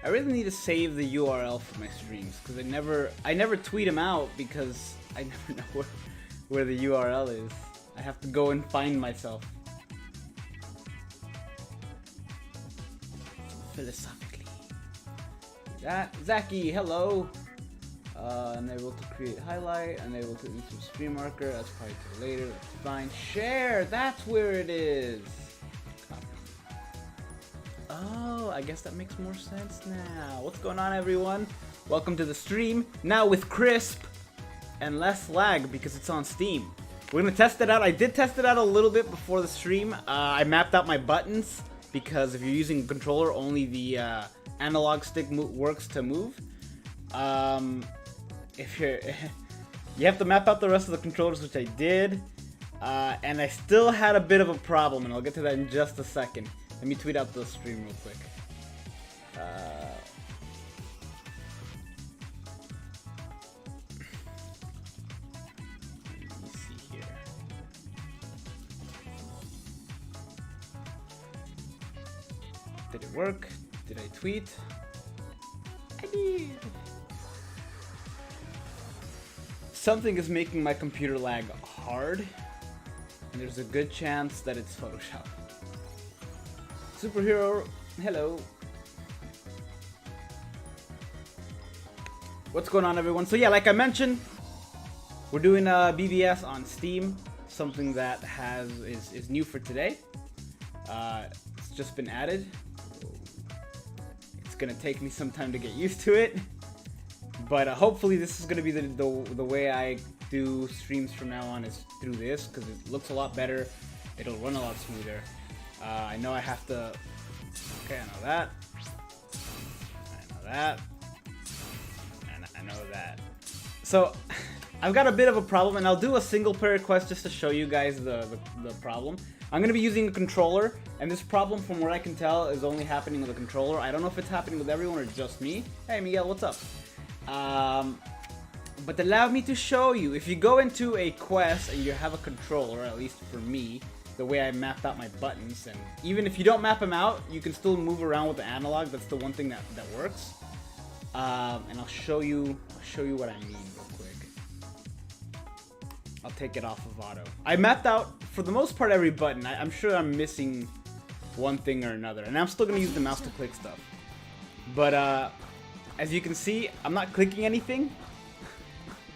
I really need to save the URL for my streams because I never tweet them out because I never know where the URL is. I have to go and find myself. Philosophically. That Zaki, hello. Unable to create highlight, unable to insert stream marker. That's probably till later. That's fine. Share. That's where it is. Oh, I guess that makes more sense now. What's going on, everyone? Welcome to the stream. Now with crisp and less lag because it's on Steam. We're gonna test it out. I did test it out a little bit before the stream. I mapped out my buttons because if you're using a controller, only the analog stick works to move. If you're, you have to map out the rest of the controllers, which I did, and I still had a bit of a problem, and I'll get to that in just a second. Let me tweet out the stream real quick. Let me see here. Did it work? Did I tweet? I did. Something is making my computer lag hard, and there's a good chance that it's Photoshop. Superhero, hello. What's going on, everyone? So yeah, like I mentioned, we're doing BBS on Steam, something that is new for today. It's just been added. It's gonna take me some time to get used to it, but hopefully this is gonna be the way I do streams from now on, is through this, because it looks a lot better. It'll run a lot smoother. I know I have to. Okay, I know that. I know that. And I know that. So, I've got a bit of a problem, and I'll do a single player quest just to show you guys the problem. I'm going to be using a controller, and this problem, from what I can tell, is only happening with a controller. I don't know if it's happening with everyone or just me. Hey, Miguel, what's up? But allow me to show you. If you go into a quest and you have a controller, at least for me, the way I mapped out my buttons, and even if you don't map them out, you can still move around with the analog. That's the one thing that works. And I'll show you what I mean real quick. I'll take it off of auto. I mapped out, for the most part, every button. I'm sure I'm missing one thing or another, and I'm still gonna use the mouse to click stuff. But as you can see, I'm not clicking anything.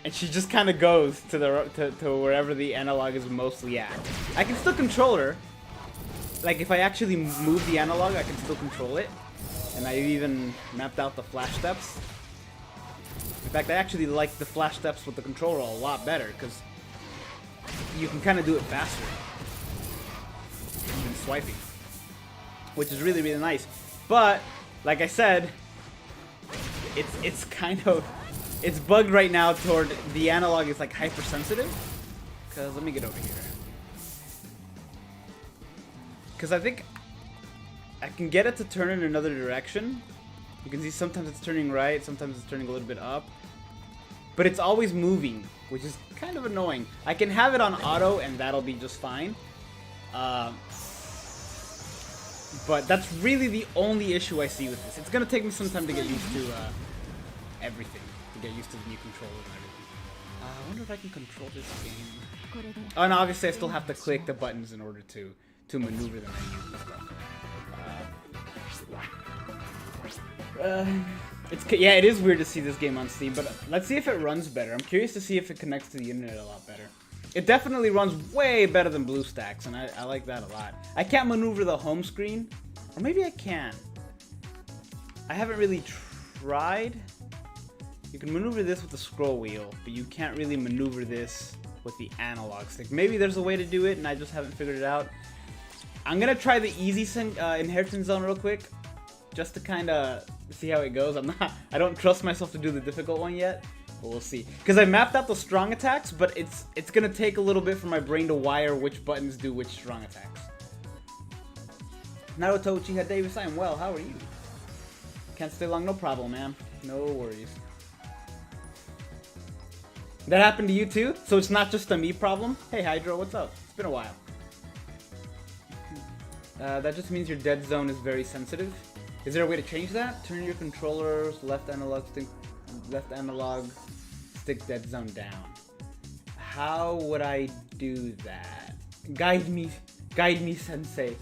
And she just kind of goes to wherever the analog is mostly at. I can still control her. Like, if I actually move the analog, I can still control it. And I even mapped out the flash steps. In fact, I actually like the flash steps with the controller a lot better, because you can kind of do it faster than swiping, which is really, really nice. But, like I said, it's kind of... It's bugged right now toward the analog is like hypersensitive. Cause let me get over here. Cause I think I can get it to turn in another direction. You can see sometimes it's turning right, sometimes it's turning a little bit up. But it's always moving, which is kind of annoying. I can have it on auto and that'll be just fine. But that's really the only issue I see with this. It's gonna take me some time to get used to everything. Get used to the new controller and everything. I wonder if I can control this game. Oh, and obviously I still have to click the buttons in order to maneuver the menus and stuff. Yeah, it is weird to see this game on Steam, but let's see if it runs better. I'm curious to see if it connects to the internet a lot better. It definitely runs way better than BlueStacks, and I like that a lot. I can't maneuver the home screen, or maybe I can. I haven't really tried. You can maneuver this with the scroll wheel, but you can't really maneuver this with the analog stick. Maybe there's a way to do it, and I just haven't figured it out. I'm gonna try the easy inheritance zone real quick, just to kind of see how it goes. I don't trust myself to do the difficult one yet, but we'll see. Because I mapped out the strong attacks, but it's gonna take a little bit for my brain to wire which buttons do which strong attacks. Naruto Uchiha Davis, I am well. How are you? Can't stay long, no problem, man. No worries. That happened to you too? So it's not just a me problem? Hey Hydro, what's up? It's been a while. That just means your dead zone is very sensitive. Is there a way to change that? Turn your controller's left analog stick dead zone down. How would I do that? Guide me, sensei.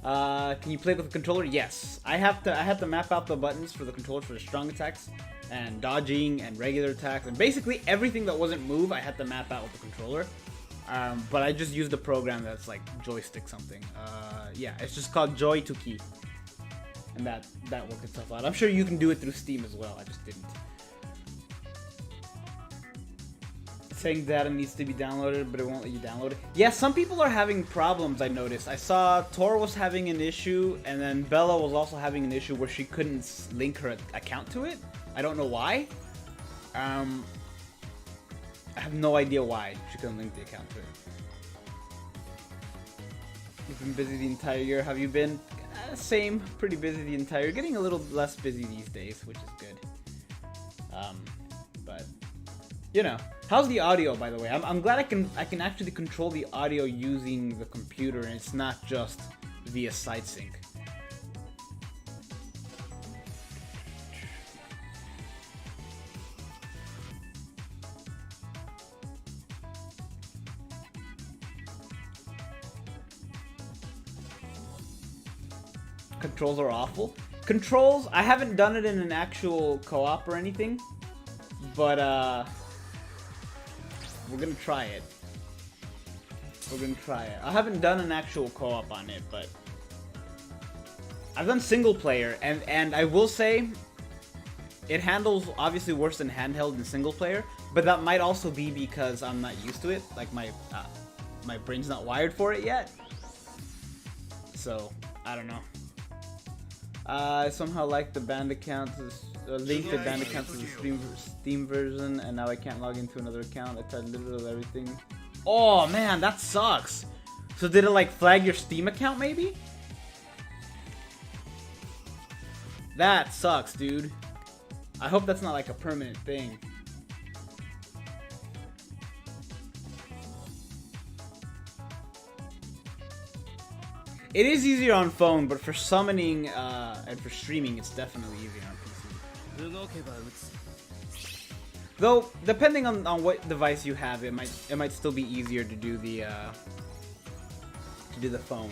Can you play with the controller? Yes. I have to map out the buttons for the controller for the strong attacks and dodging and regular attacks and basically everything that wasn't move I had to map out with the controller. But I just used a program that's like joystick something. Yeah, it's just called Joy to Key, and that worked itself out. I'm sure you can do it through Steam as well. I just didn't. Saying data needs to be downloaded, but it won't let you download it. Yeah, some people are having problems, I noticed. I saw Tor was having an issue, and then Bella was also having an issue where she couldn't link her account to it. I don't know why. I have no idea why she couldn't link the account to it. You've been busy the entire year. Have you been? Same. Pretty busy the entire year. Getting a little less busy these days, which is good. But you know, how's the audio, by the way? I'm glad I can actually control the audio using the computer, and it's not just via side sync. Controls are awful. Controls, I haven't done it in an actual co-op or anything, but we're gonna try it. I haven't done an actual co-op on it, but I've done single player, and I will say it handles obviously worse than handheld and single player, but that might also be because I'm not used to it. Like my brain's not wired for it yet. So I don't know. I somehow like the band account, linked the band account to the Steam version, and now I can't log into another account. I tried literally everything. Oh man, that sucks. So did it like flag your Steam account maybe? That sucks, dude. I hope that's not like a permanent thing. It is easier on phone, but for summoning and for streaming, it's definitely easier on PC. Though, depending on what device you have, it might still be easier to do the phone.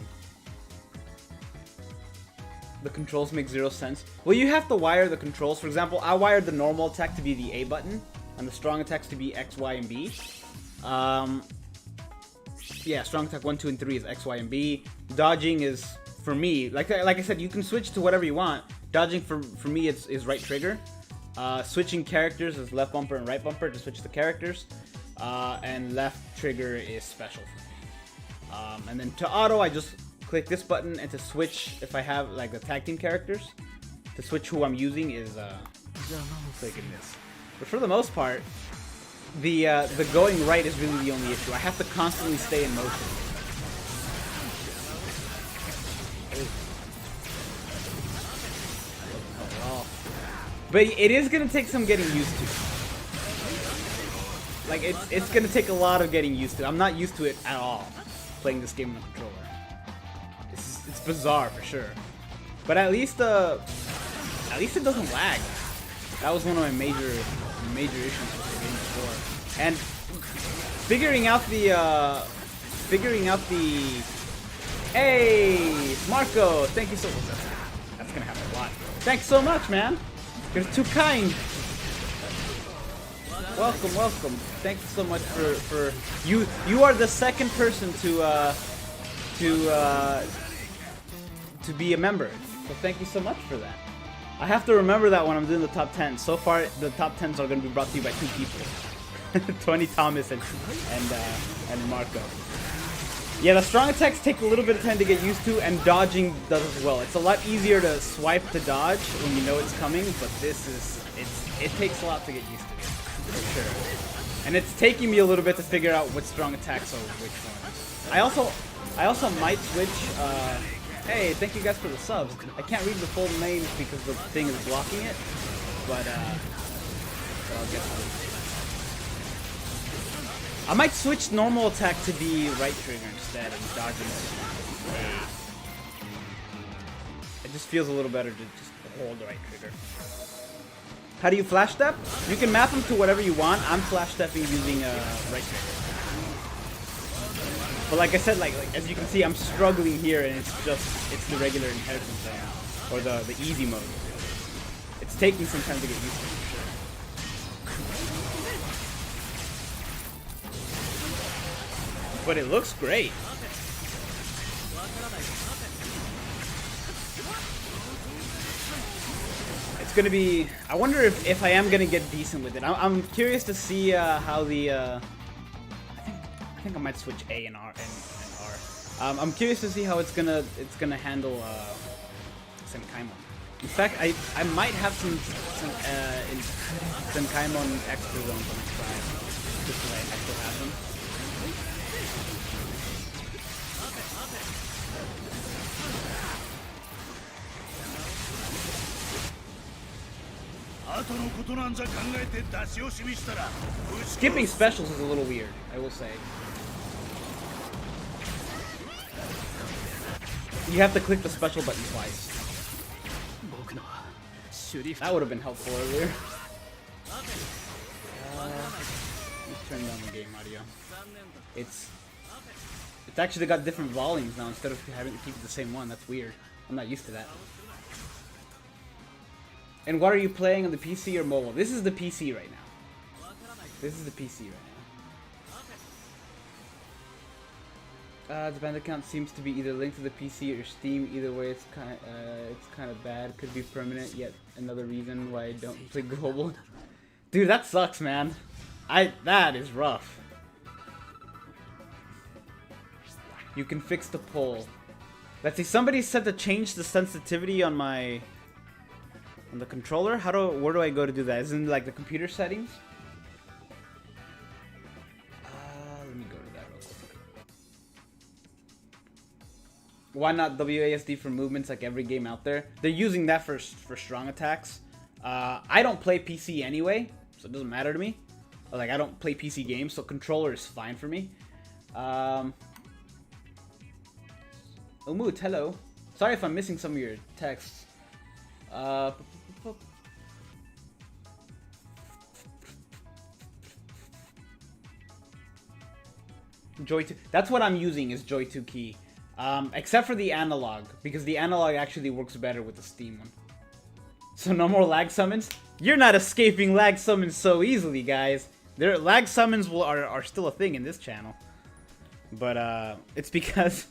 The controls make zero sense. Well, you have to wire the controls. For example, I wired the normal attack to be the A button, and the strong attacks to be X, Y, and B. Yeah, strong attack 1, 2, and 3 is X, Y, and B. Dodging is, for me, like I said, you can switch to whatever you want. Dodging for me is right trigger. Switching characters is left bumper and right bumper to switch the characters. And left trigger is special for me. And then to auto, I just click this button, and to switch, if I have like the tag team characters, to switch who I'm using is clicking this. But for the most part, the going right is really the only issue. I have to constantly stay in motion. Oh. But it is gonna take some getting used to. Like it's gonna take a lot of getting used to. I'm not used to it at all, playing this game on the controller. It's bizarre for sure. But at least it doesn't lag. That was one of my major issues with the game before. And figuring out the hey, Marco, thank you so much. That's gonna happen a lot. Thanks so much, man. You're too kind. Welcome. Thank you so much for you. You are the second person to be a member. So thank you so much for that. I have to remember that when I'm doing the top 10. So far, the top 10s are going to be brought to you by 2 people. 20 Thomas and Marco. Yeah, the strong attacks take a little bit of time to get used to, and dodging does as well. It's a lot easier to swipe to dodge when you know it's coming, but it takes a lot to get used to, for sure. And it's taking me a little bit to figure out what strong attacks are which ones. I also might switch. Hey, thank you guys for the subs. I can't read the full names because the thing is blocking it, but I'll get to it. I might switch normal attack to be right trigger instead of dodging. It just feels a little better to just hold the right trigger. How do you flash step? You can map them to whatever you want. I'm flash stepping using right trigger. But like I said, like as you can see, I'm struggling here, and it's the regular inheritance thing, or the easy mode. It's taking some time to get used to, for sure. But it looks great. It's gonna be. I wonder if I am gonna get decent with it. I'm curious to see how the. I think I might switch A and R and R. I'm curious to see how it's gonna handle Senkaimon. In fact, I might have some Senkaimon extra zones on the side, just so I still have them. Skipping specials is a little weird, I will say. You have to click the special button twice. That would have been helpful earlier. Let's turn down the game audio. It's actually got different volumes now instead of having to keep it the same one. That's weird. I'm not used to that. And what are you playing on the PC or mobile? This is the PC right now. This is the PC right now. The band account seems to be either linked to the PC or Steam. Either way, it's kind of bad. Could be permanent. Yet another reason why I don't play global. Dude, that sucks, man. That is rough. You can fix the poll. Let's see. Somebody said to change the sensitivity on my. On the controller? Where do I go to do that? Is it in like the computer settings? Let me go to that real quick. Why not WASD for movements like every game out there? They're using that for strong attacks. I don't play PC anyway, so it doesn't matter to me. Like, I don't play PC games, so controller is fine for me. Umut, hello. Sorry if I'm missing some of your texts. Joy 2. That's what I'm using is Joy 2 key. Except for the analog, because the analog actually works better with the Steam one. So no more lag summons? You're not escaping lag summons so easily, guys. Lag summons are still a thing in this channel. But it's because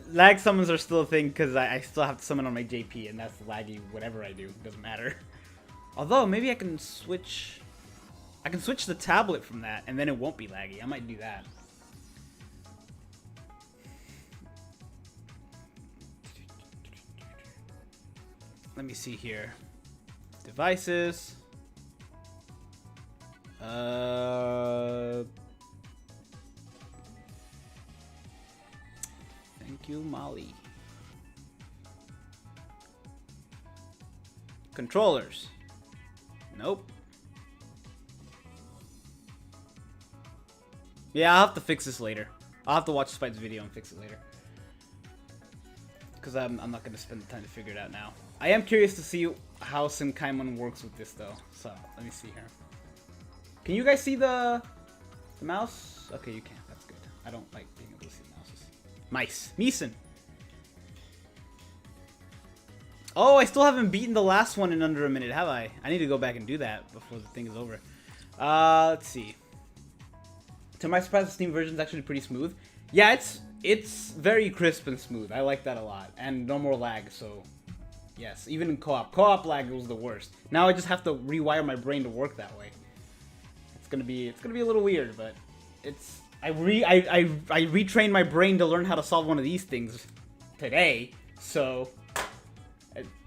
lag summons are still a thing because I still have to summon on my JP, and that's laggy whatever I do. Doesn't matter. Although maybe I can switch the tablet from that, and then it won't be laggy. I might do that. Let me see here. Devices. Thank you, Molly. Controllers. Nope. Yeah, I'll have to fix this later. I'll have to watch Spite's video and fix it later. Because I'm not going to spend the time to figure it out now. I am curious to see how Senkaimon works with this, though. So, let me see here. Can you guys see the mouse? Okay, you can. That's good. I don't like being able to see mouses. Mice. Meeson. Oh, I still haven't beaten the last one in under a minute, have I? I need to go back and do that before the thing is over. Let's see. To my surprise, the Steam version is actually pretty smooth. Yeah, it's very crisp and smooth. I like that a lot. And no more lag, so... Yes, even in co-op. Co-op lag was the worst. Now I just have to rewire my brain to work that way. It's gonna be a little weird, but it's... I retrained my brain to learn how to solve one of these things today, so...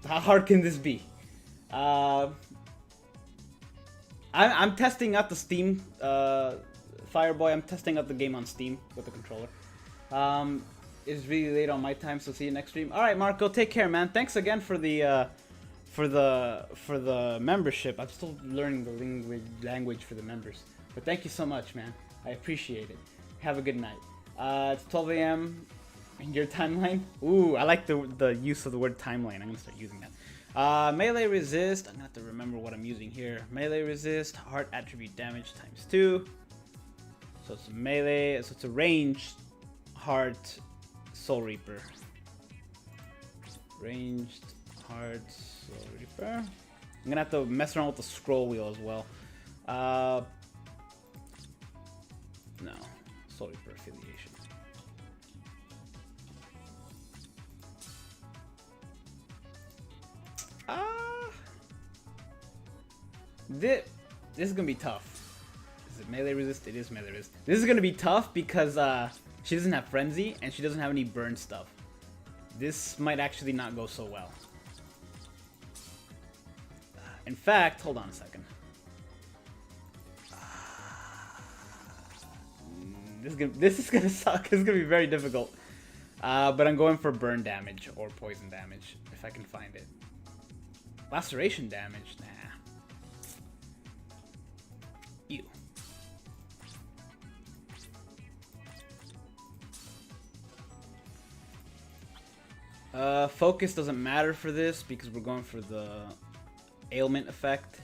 How hard can this be? I'm testing out the Steam... Fireboy, I'm testing out the game on Steam with the controller. It's really late on my time, so see you next stream. All right, Marco, take care, man. Thanks again for the membership. I'm still learning the language for the members, but thank you so much, man. I appreciate it. Have a good night. It's 12 a.m. in your timeline. Ooh, I like the use of the word timeline. I'm gonna start using that. Melee resist. I'm gonna have to remember what I'm using here. Melee resist, heart attribute damage times 2. So it's a melee, so it's a ranged heart Soul Reaper. Ranged heart Soul Reaper. I'm gonna have to mess around with the scroll wheel as well. No, Soul Reaper affiliation. This is gonna be tough. Is it melee resist? It is melee resist. This is gonna be tough because she doesn't have frenzy and she doesn't have any burn stuff. This might actually not go so well. In fact, hold on a second. This is gonna suck. This is gonna be very difficult. But I'm going for burn damage or poison damage if I can find it. Laceration damage? Nah. Ew. Focus doesn't matter for this because we're going for the ailment effect.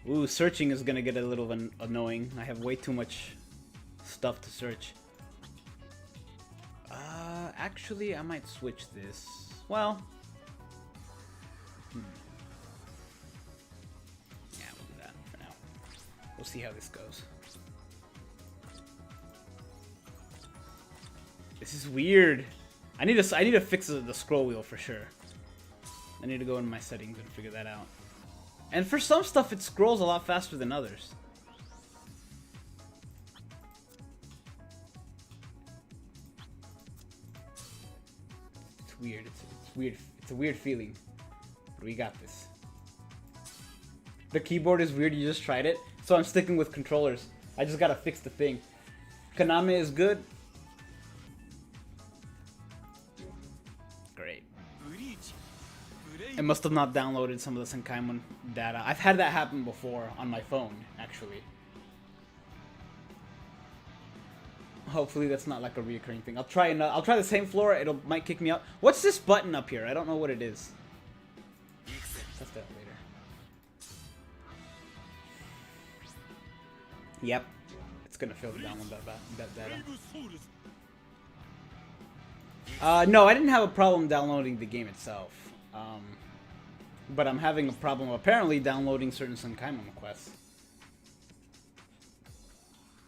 Ooh, searching is gonna get a little annoying. I have way too much stuff to search. Actually, I might switch this. Well, yeah, we'll do that for now. We'll see how this goes. This is weird. I need to fix the scroll wheel for sure. I need to go in my settings and figure that out. And for some stuff, it scrolls a lot faster than others. It's weird. It's weird. It's a weird feeling. But we got this. The keyboard is weird. You just tried it, so I'm sticking with controllers. I just gotta fix the thing. Kaname is good. Great. I must have not downloaded some of the Senkaimon data. I've had that happen before on my phone, actually. Hopefully that's not like a reoccurring thing. I'll try the same floor. Might kick me out. What's this button up here? I don't know what it is. Test that later. Yep, it's gonna fail to download that data. No, I didn't have a problem downloading the game itself. But I'm having a problem apparently downloading certain Senkaimon quests.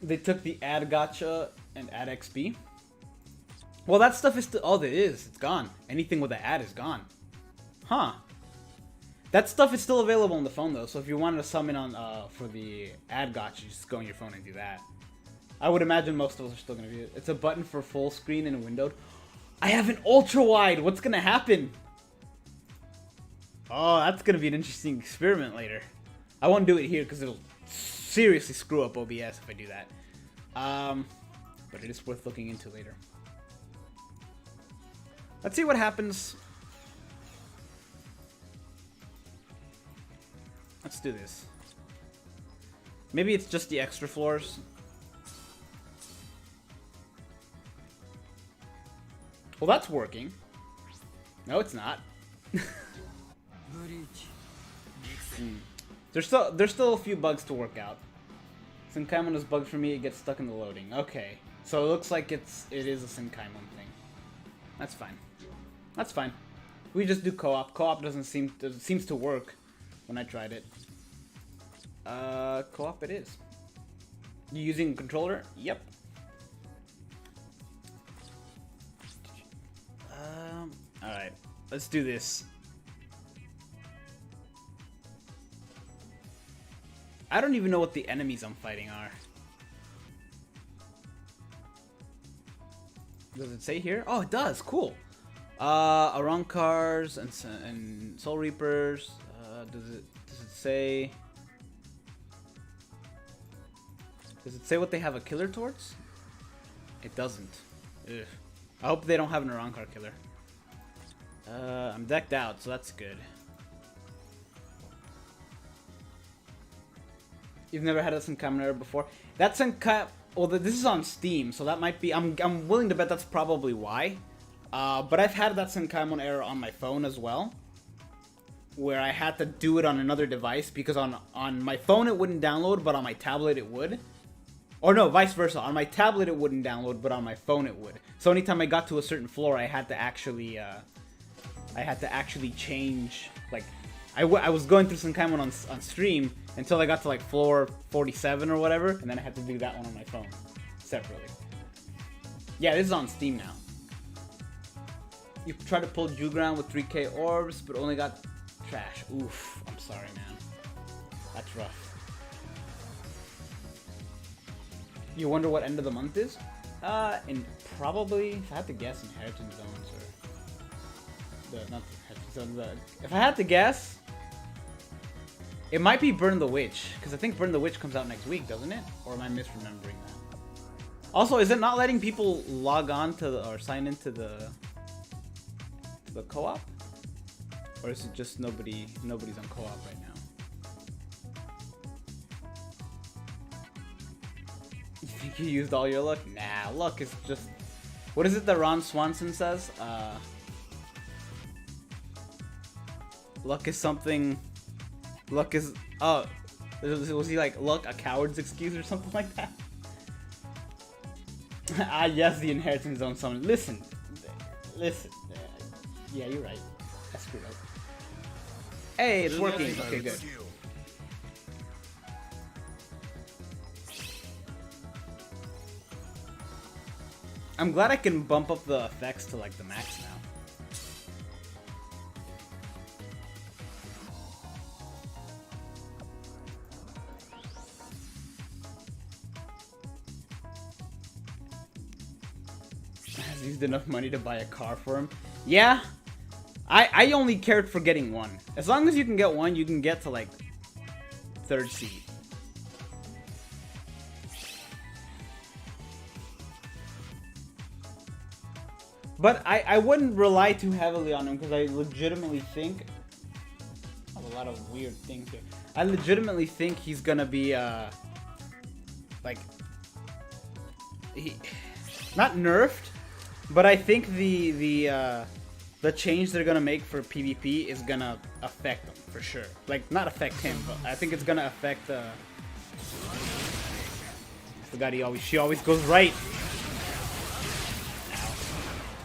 They took the ad gacha and ad XP. Well, that stuff is still all it is. It's gone. Anything with an ad is gone. Huh. That stuff is still available on the phone though, so if you wanted to summon on for the ad gacha, you just go on your phone and do that. I would imagine most of us are still gonna be it. It's a button for full screen and windowed. I have an ultra wide. What's gonna happen? Oh, that's gonna be an interesting experiment later. I won't do it here because it'll seriously screw up OBS if I do that. But it is worth looking into later. Let's see what happens. Let's do this. Maybe it's just the extra floors. Well, that's working. No, it's not. There's still a few bugs to work out. Senkaimon is bugged for me. It gets stuck in the loading. Okay, so it looks like it is a Senkaimon thing. That's fine. That's fine. We just do co-op. Co-op seems to work when I tried it. Co-op it is. You using a controller? Yep. Alright, let's do this. I don't even know what the enemies I'm fighting are. Does it say here? Oh, it does. Cool. Arankars and Soul Reapers. Does it say? Does it say what they have a killer towards? It doesn't. Ugh. I hope they don't have an Arankar killer. I'm decked out, so that's good. You've never had a Senkaimon error before? That's well, this is on Steam, so that might be. I'm willing to bet that's probably why. But I've had that Senkaimon error on my phone as well. where I had to do it on another device because on my phone it wouldn't download, but on my tablet it would. Or no, vice versa. On my tablet it wouldn't download, but on my phone it would. So anytime I got to a certain floor, I had to actually change. Like, I was going through some kind of on stream until I got to like floor 47 or whatever, and then I had to do that one on my phone separately. Yeah, this is on Steam now. You tried to pull Juground with 3K orbs, but only got trash. Oof, I'm sorry, man. That's rough. You wonder what end of the month is? And probably, if I had to guess, Inheritance Zones or not the Inheritance Zones. If I had to guess, it might be Burn the Witch, because I think Burn the Witch comes out next week, doesn't it? Or am I misremembering that? Also, is it not letting people log on to or sign into the co-op? Or is it just nobody's on co-op right now? You think you used all your luck? Nah, luck is just... What is it that Ron Swanson says? Luck is something... Luck is... Oh, was he like, luck a coward's excuse or something like that? Ah, yes, the Inheritance Zone summon. Listen. Yeah, you're right. I screwed up. Hey, it's working. Okay, good. I'm glad I can bump up the effects to like the max now. Has used enough money to buy a car for him. Yeah. I only cared for getting one. As long as you can get one, you can get to like 3rd seed. But I wouldn't rely too heavily on him because I legitimately think... I have a lot of weird things here. I legitimately think he's gonna be like... Not nerfed, but I think the change they're gonna make for PvP is gonna affect him for sure. Like, not affect him, but I think it's gonna affect. I forgot she always goes right.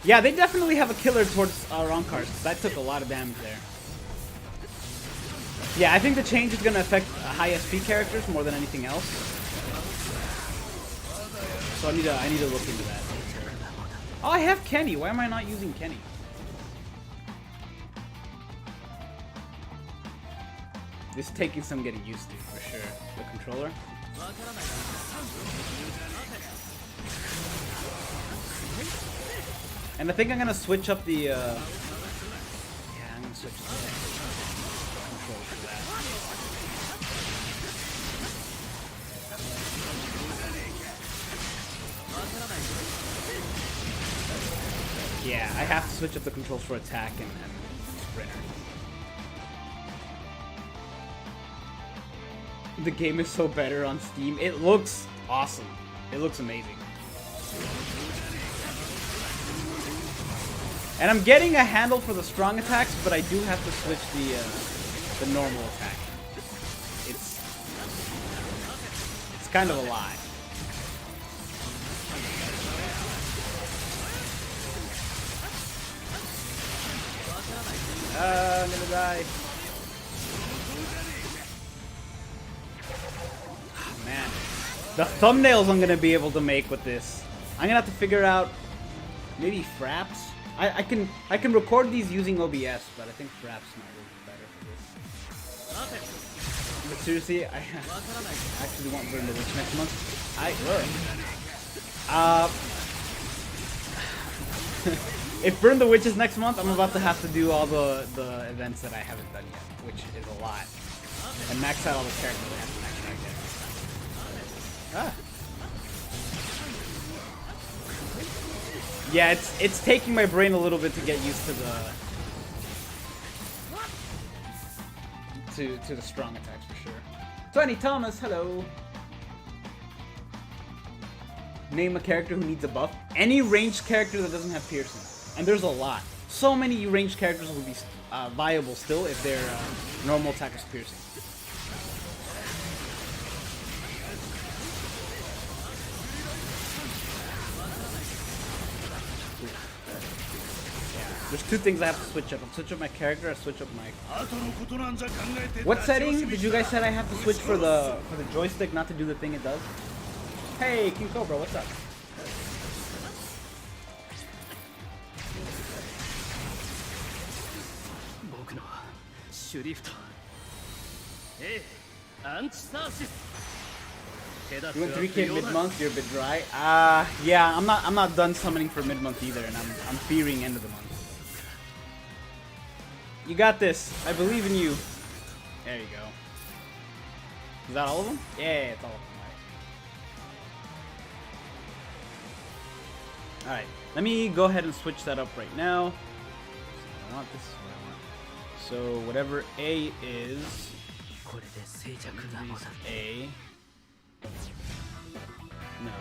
Yeah, they definitely have a killer towards Ronkars, because I took a lot of damage there. Yeah, I think the change is gonna affect high SP characters more than anything else. So I need to look into that. Oh, I have Kenny. Why am I not using Kenny? This is taking some getting used to, for sure. The controller. And I think I'm gonna switch up the, yeah, I'm gonna switch the controls for that. Yeah, I have to switch up the controls for attack and sprinter. The game is so better on Steam. It looks awesome. It looks amazing. And I'm getting a handle for the strong attacks, but I do have to switch the normal attack. It's kind of a lie. I'm gonna die. Oh, man. The thumbnails I'm gonna be able to make with this. I'm gonna have to figure out maybe fraps. I can record these using OBS, but I think fraps might work better for this. But seriously, I actually want Burn the Witch next month. If Burn the Witch is next month, I'm about to have to do all the events that I haven't done yet, which is a lot. And max out all the characters I have to max out yet. Yeah, it's taking my brain a little bit to get used to the strong attacks for sure. 20 Thomas, hello. Name a character who needs a buff. Any ranged character that doesn't have piercing. And there's a lot. So many ranged characters would be viable still if their normal attack is piercing. There's two things I have to switch up. I'll switch up my character, I switch up my... What setting did you guys say I have to switch for the joystick not to do the thing it does? Hey, King Cobra, what's up? You went 3K mid-month, you're a bit dry. Yeah, I'm not done summoning for mid-month either, and I'm fearing end of the month. You got this. I believe in you. There you go. Is that all of them? Yeah, it's all of them. Alright, let me go ahead and switch that up right now. I want this is what I want. So whatever A is A. No.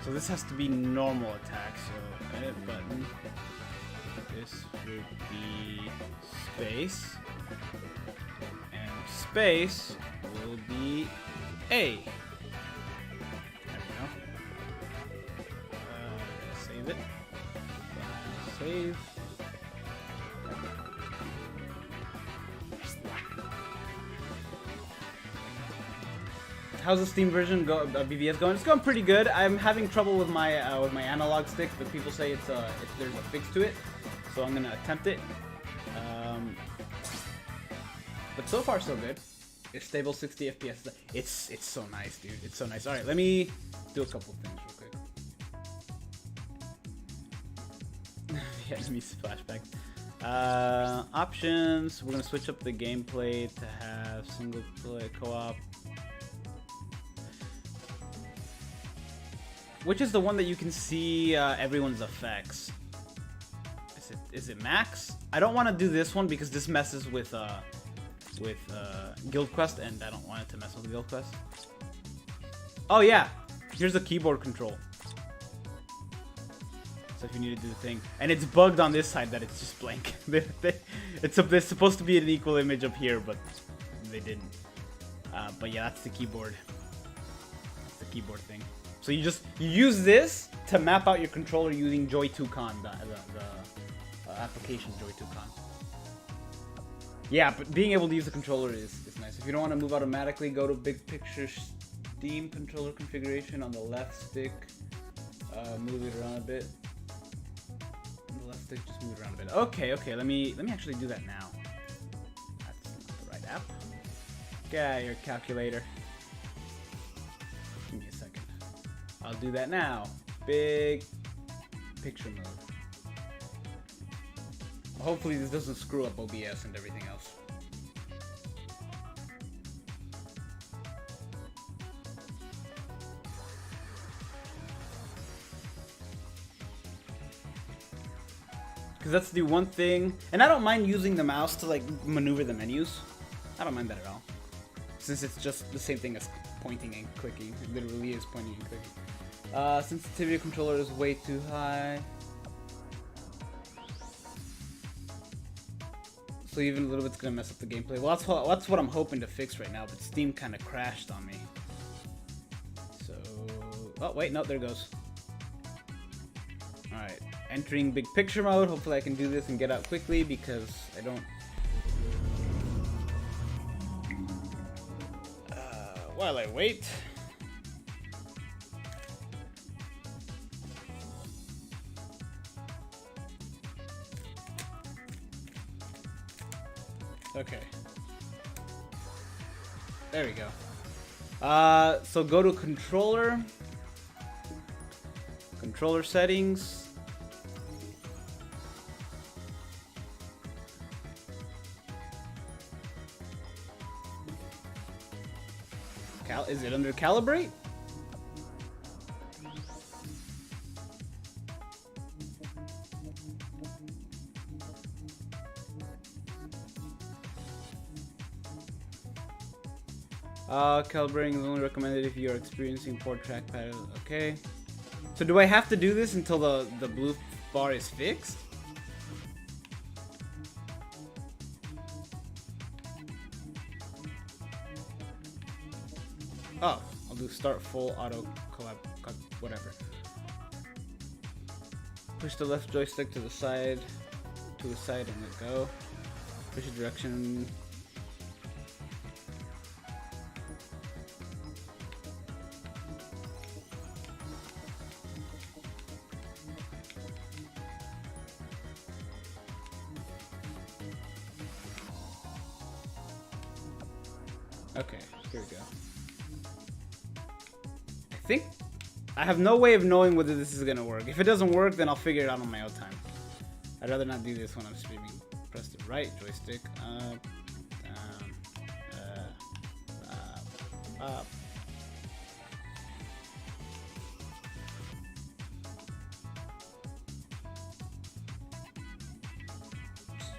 So this has to be normal attack, so edit button. This would be space. And space will be A. There we go. Save it. Save. How's the Steam version BBS going? It's going pretty good. I'm having trouble with my analog sticks, but people say there's a fix to it, so I'm gonna attempt it. But so far so good. It's stable 60 FPS. It's so nice, dude. It's so nice. All right, let me do a couple things real quick. Yeah, let me flashback. Options. We're gonna switch up the gameplay to have single play co-op. Which is the one that you can see everyone's effects? Is it max? I don't want to do this one because this messes with Guild Quest, and I don't want it to mess with Guild Quest. Oh yeah, here's the keyboard control. So if you need to do the thing, and it's bugged on this side that it's just blank. It's supposed to be an equal image up here, but they didn't. But yeah, that's the keyboard. That's the keyboard thing. So you use this to map out your controller using Joy2Con, the application Joy2Con. Yeah, but being able to use the controller is nice. If you don't want to move automatically, go to Big Picture Steam controller configuration on the left stick. Move it around a bit. On the left stick, just move it around a bit. Okay. Let me actually do that now. That's not the right app. Yeah, your calculator. Give me a second. I'll do that now. Big picture mode. Hopefully this doesn't screw up OBS and everything else. Because that's the one thing, and I don't mind using the mouse to like maneuver the menus. I don't mind that at all. Since it's just the same thing as pointing and clicking. It literally is pointing and clicking. Sensitivity controller is way too high. So even a little bit's gonna mess up the gameplay. Well, that's what I'm hoping to fix right now, but Steam kind of crashed on me. So, oh wait, no, there it goes. All right, entering big picture mode. Hopefully I can do this and get out quickly because I don't. While I wait. Okay. There we go. So go to controller settings. Is it under calibrate? Calibrating is only recommended if you are experiencing poor trackpad. Okay. So do I have to do this until the blue bar is fixed? Oh, I'll do start full auto collab, whatever. Push the left joystick to the side, and let go. Push the direction. Okay, here we go. I think I have no way of knowing whether this is gonna work. If it doesn't work, then I'll figure it out on my own time. I'd rather not do this when I'm streaming. Press the right joystick up, down, up.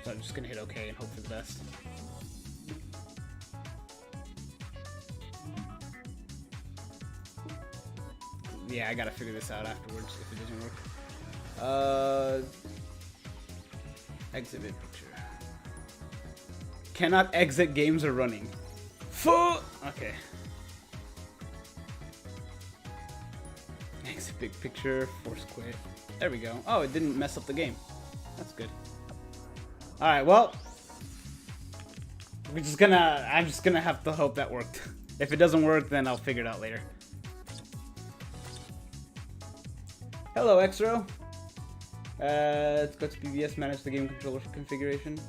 So I'm just gonna hit OK and hope for the best. Yeah, I gotta figure this out afterwards if it doesn't work. Exhibit picture. Cannot exit games are running. Full. Okay. Exit big picture. Force quit. There we go. Oh, it didn't mess up the game. That's good. All right. Well, I'm just gonna have to hope that worked. If it doesn't work, then I'll figure it out later. Hello, Xro. Let's go to BBS, manage the game controller configuration.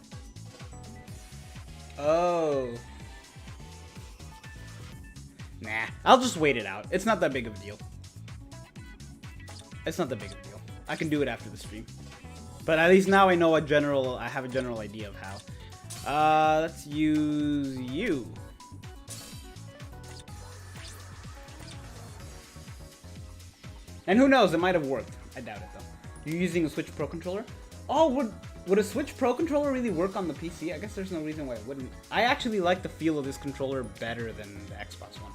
Oh. Nah, I'll just wait it out. It's not that big of a deal. It's not that big of a deal. I can do it after the stream. But at least now I know I have a general idea of how. Let's use you. And who knows, it might have worked. I doubt it though. You're using a Switch Pro controller? Oh, would a Switch Pro controller really work on the PC? I guess there's no reason why it wouldn't. I actually like the feel of this controller better than the Xbox one.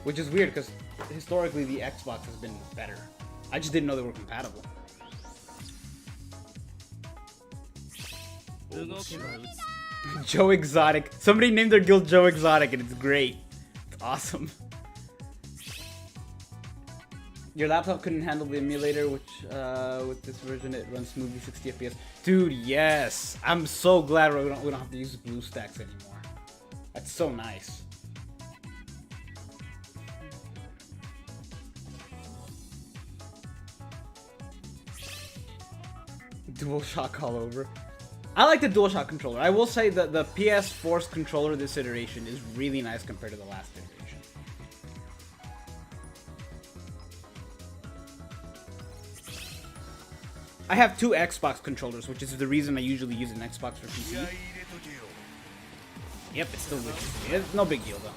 Which is weird, because historically the Xbox has been better. I just didn't know they were compatible. Joe Exotic. Somebody named their guild Joe Exotic and it's great. It's awesome. Your laptop couldn't handle the emulator, which with this version it runs smoothly 60 FPS. Dude, yes! I'm so glad we don't have to use BlueStacks anymore. That's so nice. DualShock all over. I like the DualShock controller. I will say that the PS4's controller this iteration is really nice compared to the last iteration. I have two Xbox controllers, which is the reason I usually use an Xbox for PC. Yep, it's still glitchy. It's no big deal though.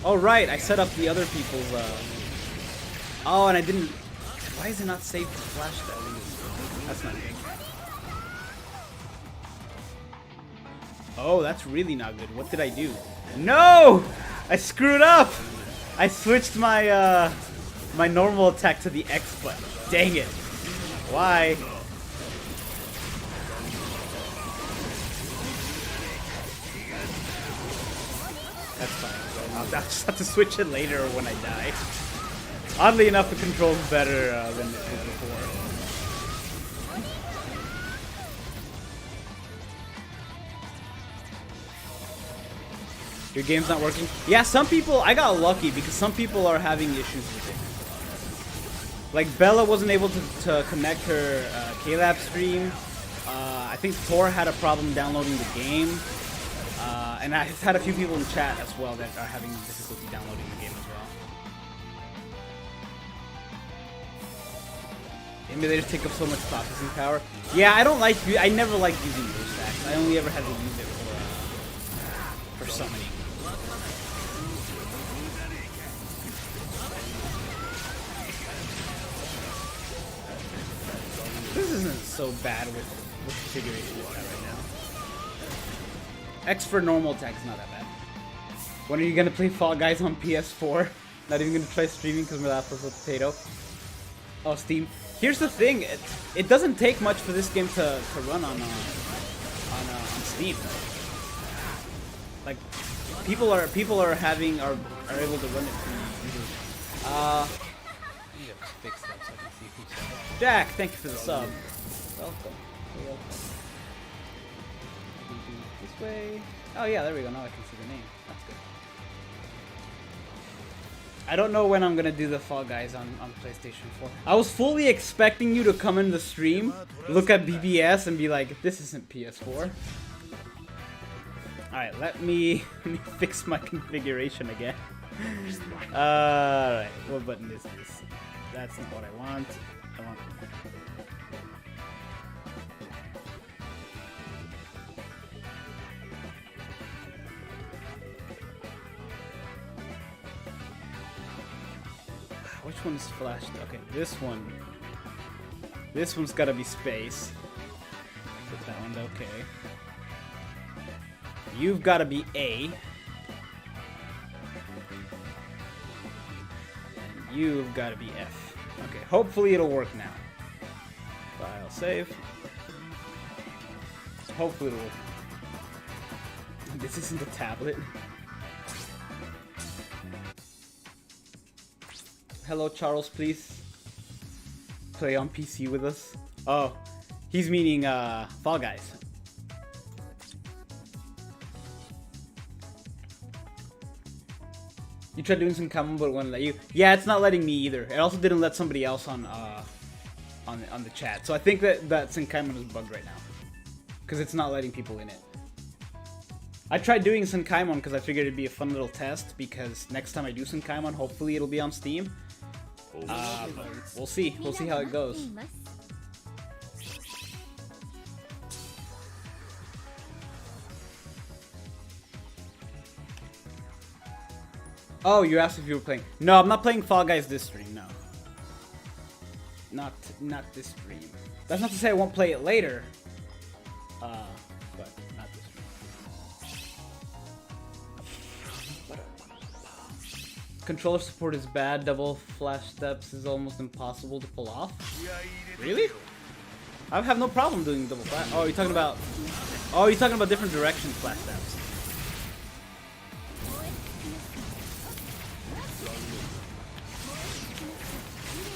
Oh right, I set up the other people's. Oh, and I didn't. Why is it not saved to flash though? That's not good. Oh, that's really not good. What did I do? No! I screwed up! I switched my my normal attack to the X button. Dang it. Why? That's fine. I'll just have to switch it later when I die. Oddly enough, the control's better than it was before. Your game's not working? Yeah, some people, I got lucky because some people are having issues with it. Like Bella wasn't able to connect her Calab stream. I think Thor had a problem downloading the game. And I've had a few people in chat as well that are having difficulty downloading the game as well. Emulators take up so much processing power. Yeah, I never liked using BlueStacks. I only ever had to use it for summoning. This isn't so bad with configuration right now. X for normal attack is not that bad. When are you gonna play Fall Guys on PS4? Not even gonna try streaming because my laptop's a potato. Oh, Steam. Here's the thing, it doesn't take much for this game to run on Steam. Like people are able to run it pretty easily. You have to fix that so I can see who's up. Jack, thank you for the sub. Welcome. You're welcome. This way. Oh yeah, there we go. Now I can see the name. That's good. I don't know when I'm gonna do the Fall Guys on PlayStation 4. I was fully expecting you to come in the stream, look at BBS, and be like, "This isn't PS4." All right, let me fix my configuration again. Alright, what button is this? That's not what I want. I want. Which one is flashed? Okay, this one. This one's gotta be space. Put that one, okay. You've gotta be A. And you've gotta be F. Okay, hopefully it'll work now. File save. Hopefully it'll work. This isn't a tablet. Hello, Charles, please play on PC with us. Oh, he's meaning Fall Guys. You tried doing some common, but it wouldn't let you. Yeah, it's not letting me either. It also didn't let somebody else on the chat. So I think that Senkaimon is bugged right now, because it's not letting people in it. I tried doing Senkaimon because I figured it'd be a fun little test, because next time I do Senkaimon, hopefully it'll be on Steam. But we'll see. We'll see how it goes. Oh, you asked if you were playing. No, I'm not playing Fall Guys this stream, no. Not this stream. That's not to say I won't play it later. But not this stream. Controller support is bad. Double flash steps is almost impossible to pull off. Really? I have no problem doing double flash. Oh, you're talking about... Oh, you're talking about different direction flash steps.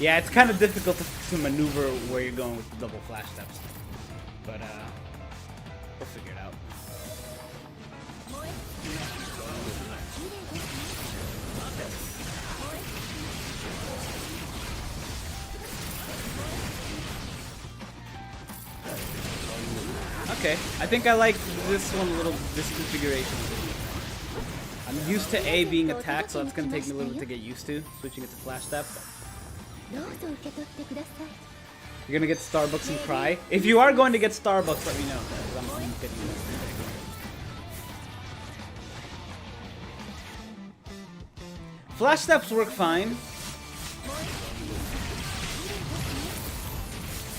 Yeah, it's kind of difficult to maneuver where you're going with the double flash steps. But, we'll figure it out. Okay, I think I like this one a little, this configuration. I'm used to A being attacked, so it's going to take me a little bit to get used to, switching it to flash step. You're gonna get Starbucks and cry? If you are going to get Starbucks, let me know. I'm kidding you. Flash steps work fine.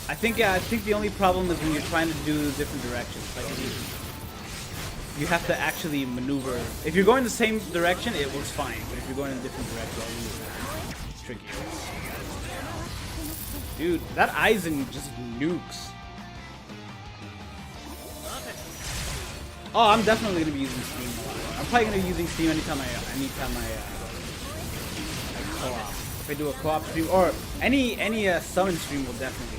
I think the only problem is when you're trying to do different directions. Like you have to actually maneuver. If you're going the same direction, it works fine. But if you're going in a different direction, it's tricky. Dude, that Aizen just nukes. Oh, I'm definitely gonna be using Steam a lot. I'm probably gonna be using Steam anytime I co-op. If I do a co-op stream or any summon stream, will definitely.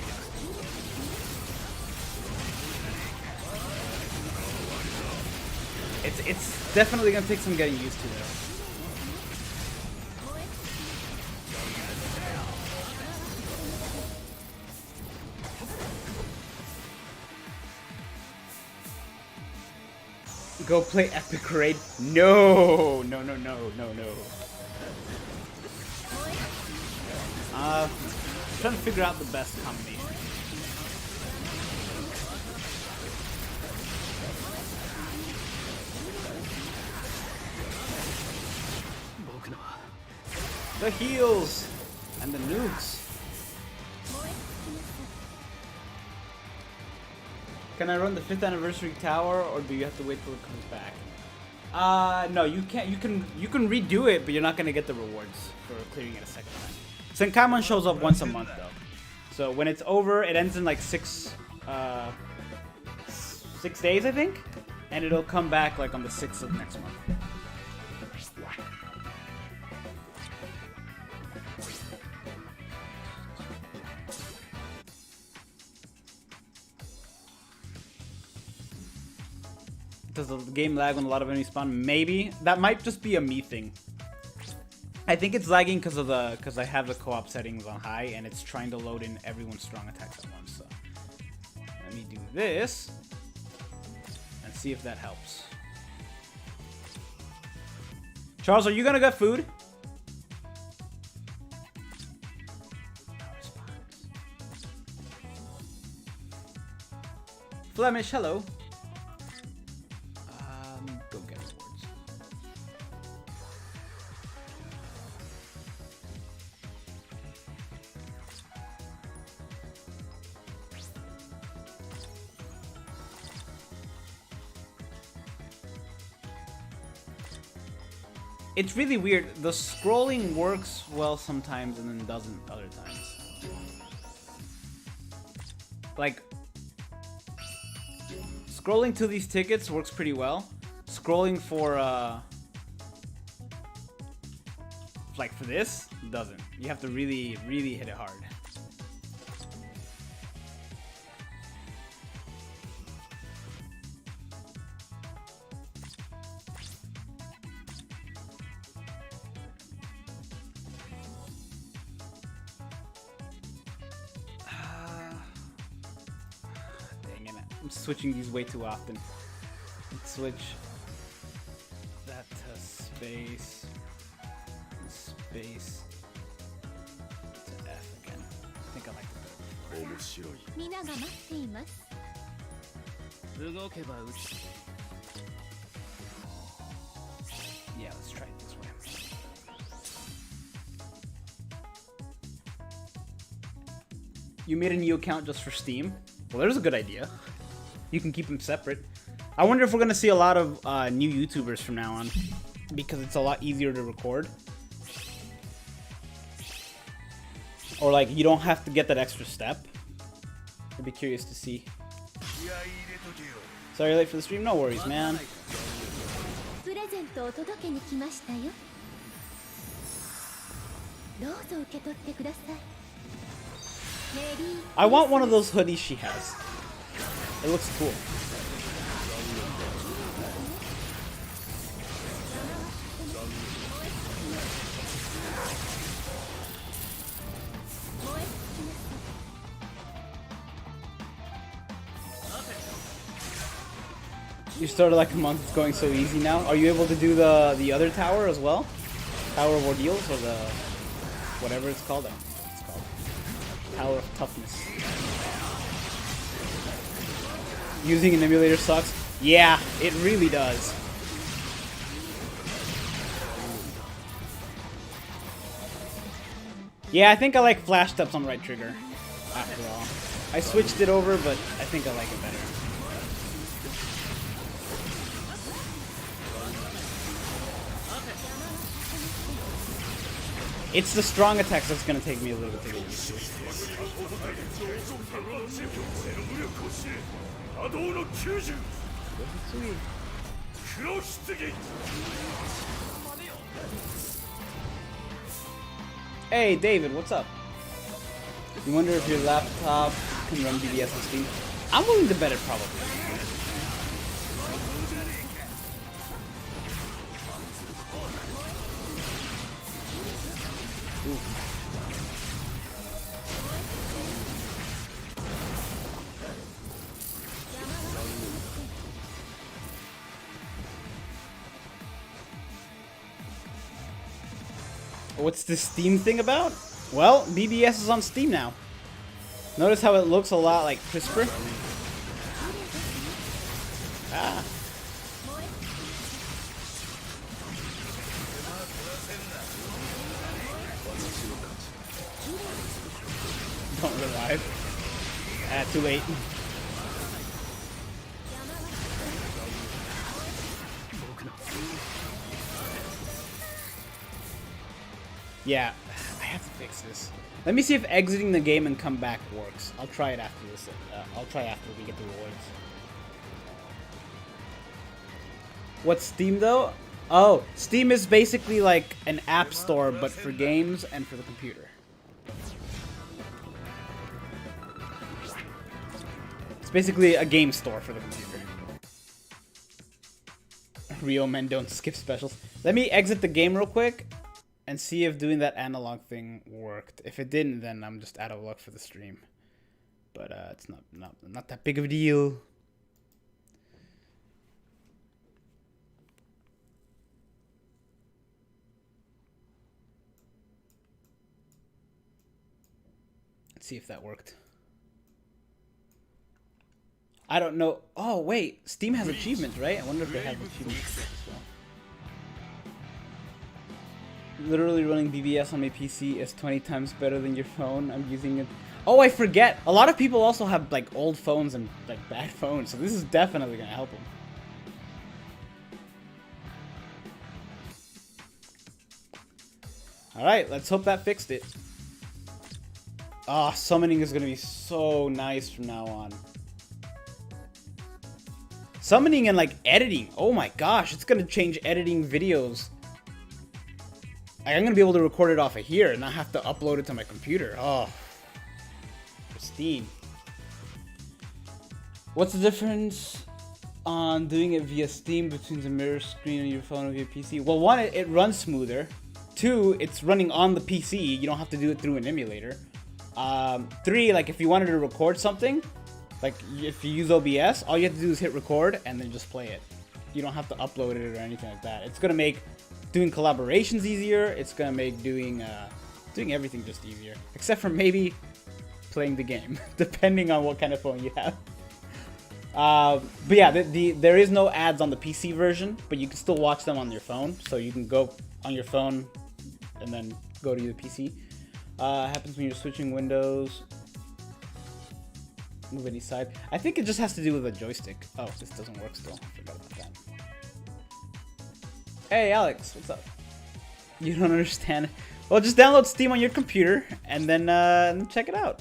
It's definitely gonna take some getting used to though. Go play Epic Raid? No. I'm trying to figure out the best combination. The heals and the nukes. Can I run the 5th anniversary tower, or do you have to wait till it comes back? No, you can't. You can redo it, but you're not gonna get the rewards for clearing it a second time. Senkaimon shows up once a month though, so when it's over, it ends in like 6 days, I think. And it'll come back like on the 6th of next month. Does the game lag when a lot of enemies spawn? Maybe. That might just be a me thing. I think it's lagging because I have the co-op settings on high and it's trying to load in everyone's strong attacks at once. So let me do this and see if that helps. Charles, are you gonna get food? No response. Flemish, hello. Go get rewards. It's really weird. The scrolling works well sometimes and then doesn't other times. Like, scrolling to these tickets works pretty well. Scrolling for like for this doesn't. You have to really hit it hard. Dang it. I'm switching these way too often. Let's switch that to space, space to F again. I think I like it better. Yeah, let's try it this way. You made a new account just for Steam? Well, there's a good idea. You can keep them separate. I wonder if we're gonna see a lot of new YouTubers from now on, because it's a lot easier to record. Or like, you don't have to get that extra step. I'd be curious to see. Sorry you're late for the stream? No worries, man. I want one of those hoodies she has. It looks cool. You started like a month, it's going so easy now. Are you able to do the other tower as well? Tower of Ordeals, or the whatever it's called? It's called Tower of Toughness. Using an emulator sucks. Yeah, it really does. Yeah, I think I like flash steps on right trigger. After all, I switched it over, but I think I like it better. It's the strong attacks that's gonna take me a little bit to get used to. Hey David, what's up? You wonder if your laptop can run BBS on Steam? I'm willing to bet it probably. Ooh. What's this Steam thing about? Well, BBS is on Steam now. Notice how it looks a lot like crisper? Ah. Don't revive. Ah, too late. Yeah, I have to fix this. Let me see if exiting the game and come back works. I'll try it after this. I'll try after we get the rewards. What's Steam though? Oh, Steam is basically like an app store, but for games and for the computer. It's basically a game store for the computer. Real men don't skip specials. Let me exit the game real quick and see if doing that analog thing worked. If it didn't, then I'm just out of luck for the stream. But it's not that big of a deal. Let's see if that worked. I don't know. Oh, wait. Steam has achievements, right? I wonder if they have achievements as well. Literally running BBS on my PC is 20 times better than your phone. I'm using it. Oh, I forget. A lot of people also have, like, old phones and, like, bad phones. So this is definitely going to help them. Alright, let's hope that fixed it. Ah, summoning is going to be so nice from now on. Summoning and like editing. Oh my gosh, it's gonna change editing videos. Like, I'm gonna be able to record it off of here and not have to upload it to my computer. Oh, pristine. What's the difference on doing it via Steam between the mirror screen on your phone and via PC? Well, one, it runs smoother. Two, it's running on the PC. You don't have to do it through an emulator. Three, like if you wanted to record something, like if you use OBS, all you have to do is hit record and then just play it. You don't have to upload it or anything like that. It's gonna make doing collaborations easier. It's gonna make doing everything just easier, except for maybe playing the game, depending on what kind of phone you have. But yeah, there is no ads on the PC version, but you can still watch them on your phone. So you can go on your phone and then go to the PC. Happens when you're switching windows. Move any side. I think it just has to do with the joystick. Oh, this doesn't work still. I forgot about that. Hey, Alex, what's up? You don't understand? Well, just download Steam on your computer and then check it out.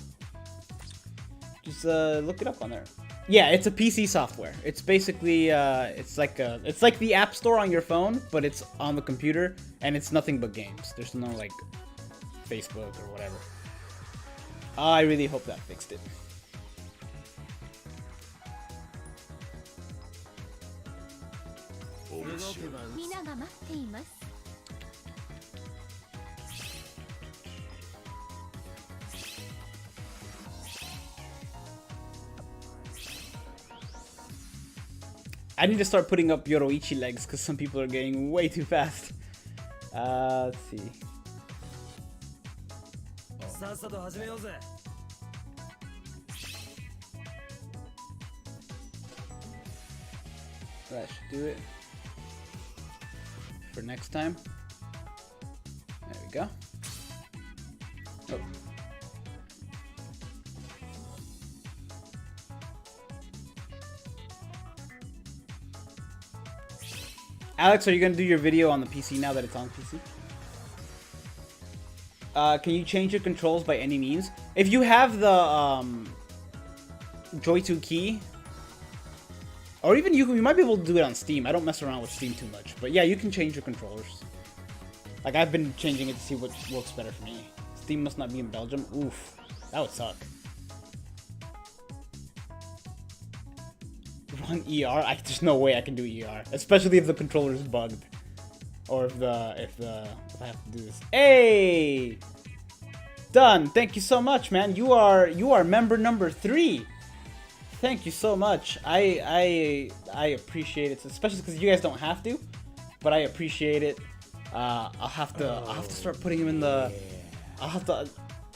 Just look it up on there. Yeah, it's a PC software. It's basically it's like the App Store on your phone, but it's on the computer, and it's nothing but games. There's no like Facebook or whatever. I really hope that fixed it. I need to start putting up Yoroichi legs because some people are getting way too fast. Let's see. That should do it for next time. There we go. Oh. Alex, are you going to do your video on the PC now that it's on PC? Can you change your controls by any means? If you have the Joy 2 key, or even you might be able to do it on Steam. I don't mess around with Steam too much. But yeah, you can change your controllers. Like, I've been changing it to see what works better for me. Steam must not be in Belgium. Oof. That would suck. Run ER? There's no way I can do ER. Especially if the controller is bugged. Or if I have to do this. Hey! Done. Thank you so much, man. You are member number 3. Thank you so much. I appreciate it, especially because you guys don't have to, but I appreciate it. I'll have to start putting him in the. I'll have to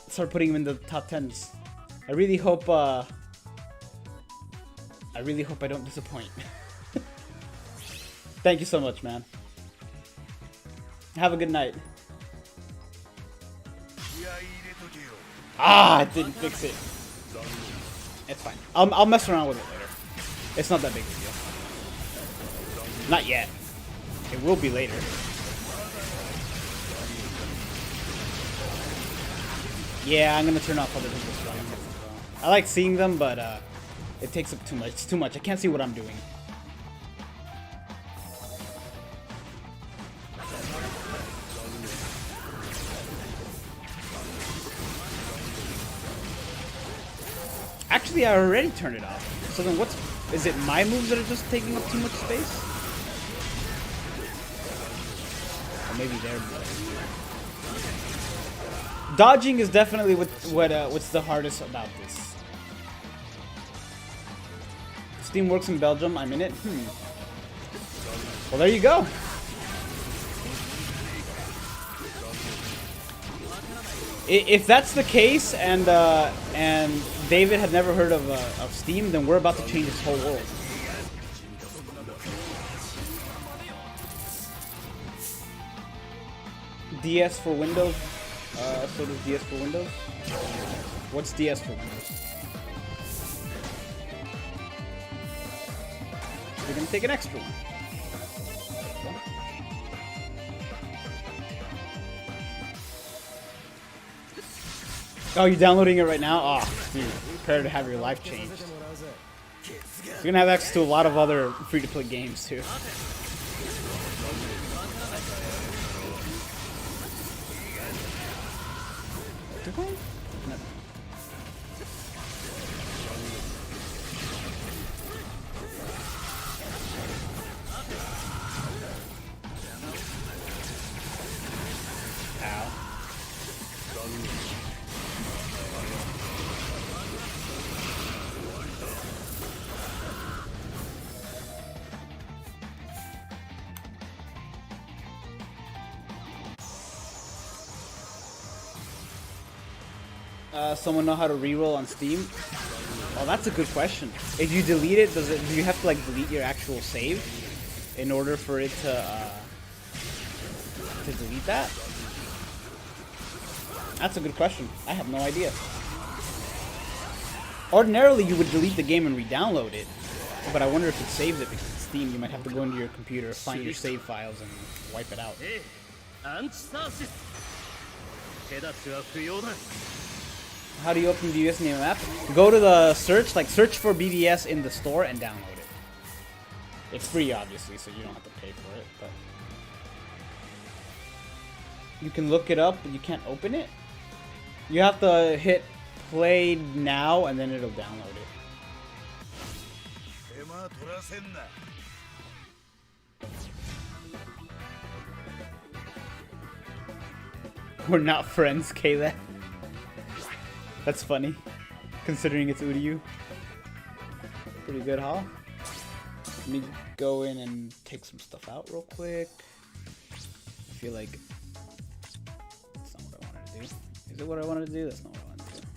start putting him in the top 10s. I really hope I don't disappoint. Thank you so much, man. Have a good night. Ah, I didn't fix it. It's fine. I'll mess around with it later. It's not that big of a deal. Not yet. It will be later. Yeah, I'm gonna turn off other people's volume as well. I like seeing them, but it takes up too much. It's too much. I can't see what I'm doing. Actually, I already turned it off. So then what's... Is it my moves that are just taking up too much space? Or maybe their moves. Dodging is definitely what's the hardest about this. Steam works in Belgium. I'm in it. Well, there you go. If that's the case, and David had never heard of Steam, then we're about to change this whole world. DS for Windows. So does DS for Windows? What's DS for Windows? We're gonna take an extra one. Oh, you're downloading it right now? Oh, dude, prepare to have your life changed. You're gonna have access to a lot of other free-to-play games too. No. Someone know how to reroll on Steam? Oh, that's a good question. If you delete it, do you have to like delete your actual save in order for it to delete that? That's a good question. I have no idea. Ordinarily, you would delete the game and re-download it, but I wonder if it saves it because it's Steam. You might have to go into your computer, find your save files, and wipe it out. How do you open BBS in the map? Go to the search for BBS in the store and download it. It's free, obviously, so you don't have to pay for it, but you can look it up, but you can't open it. You have to hit play now, and then it'll download it. We're not friends, Kayla. That's funny, considering it's Uryu. Pretty good, huh? Let me go in and take some stuff out real quick. I feel like that's not what I wanted to do. Is it what I wanted to do? That's not what I wanted to do.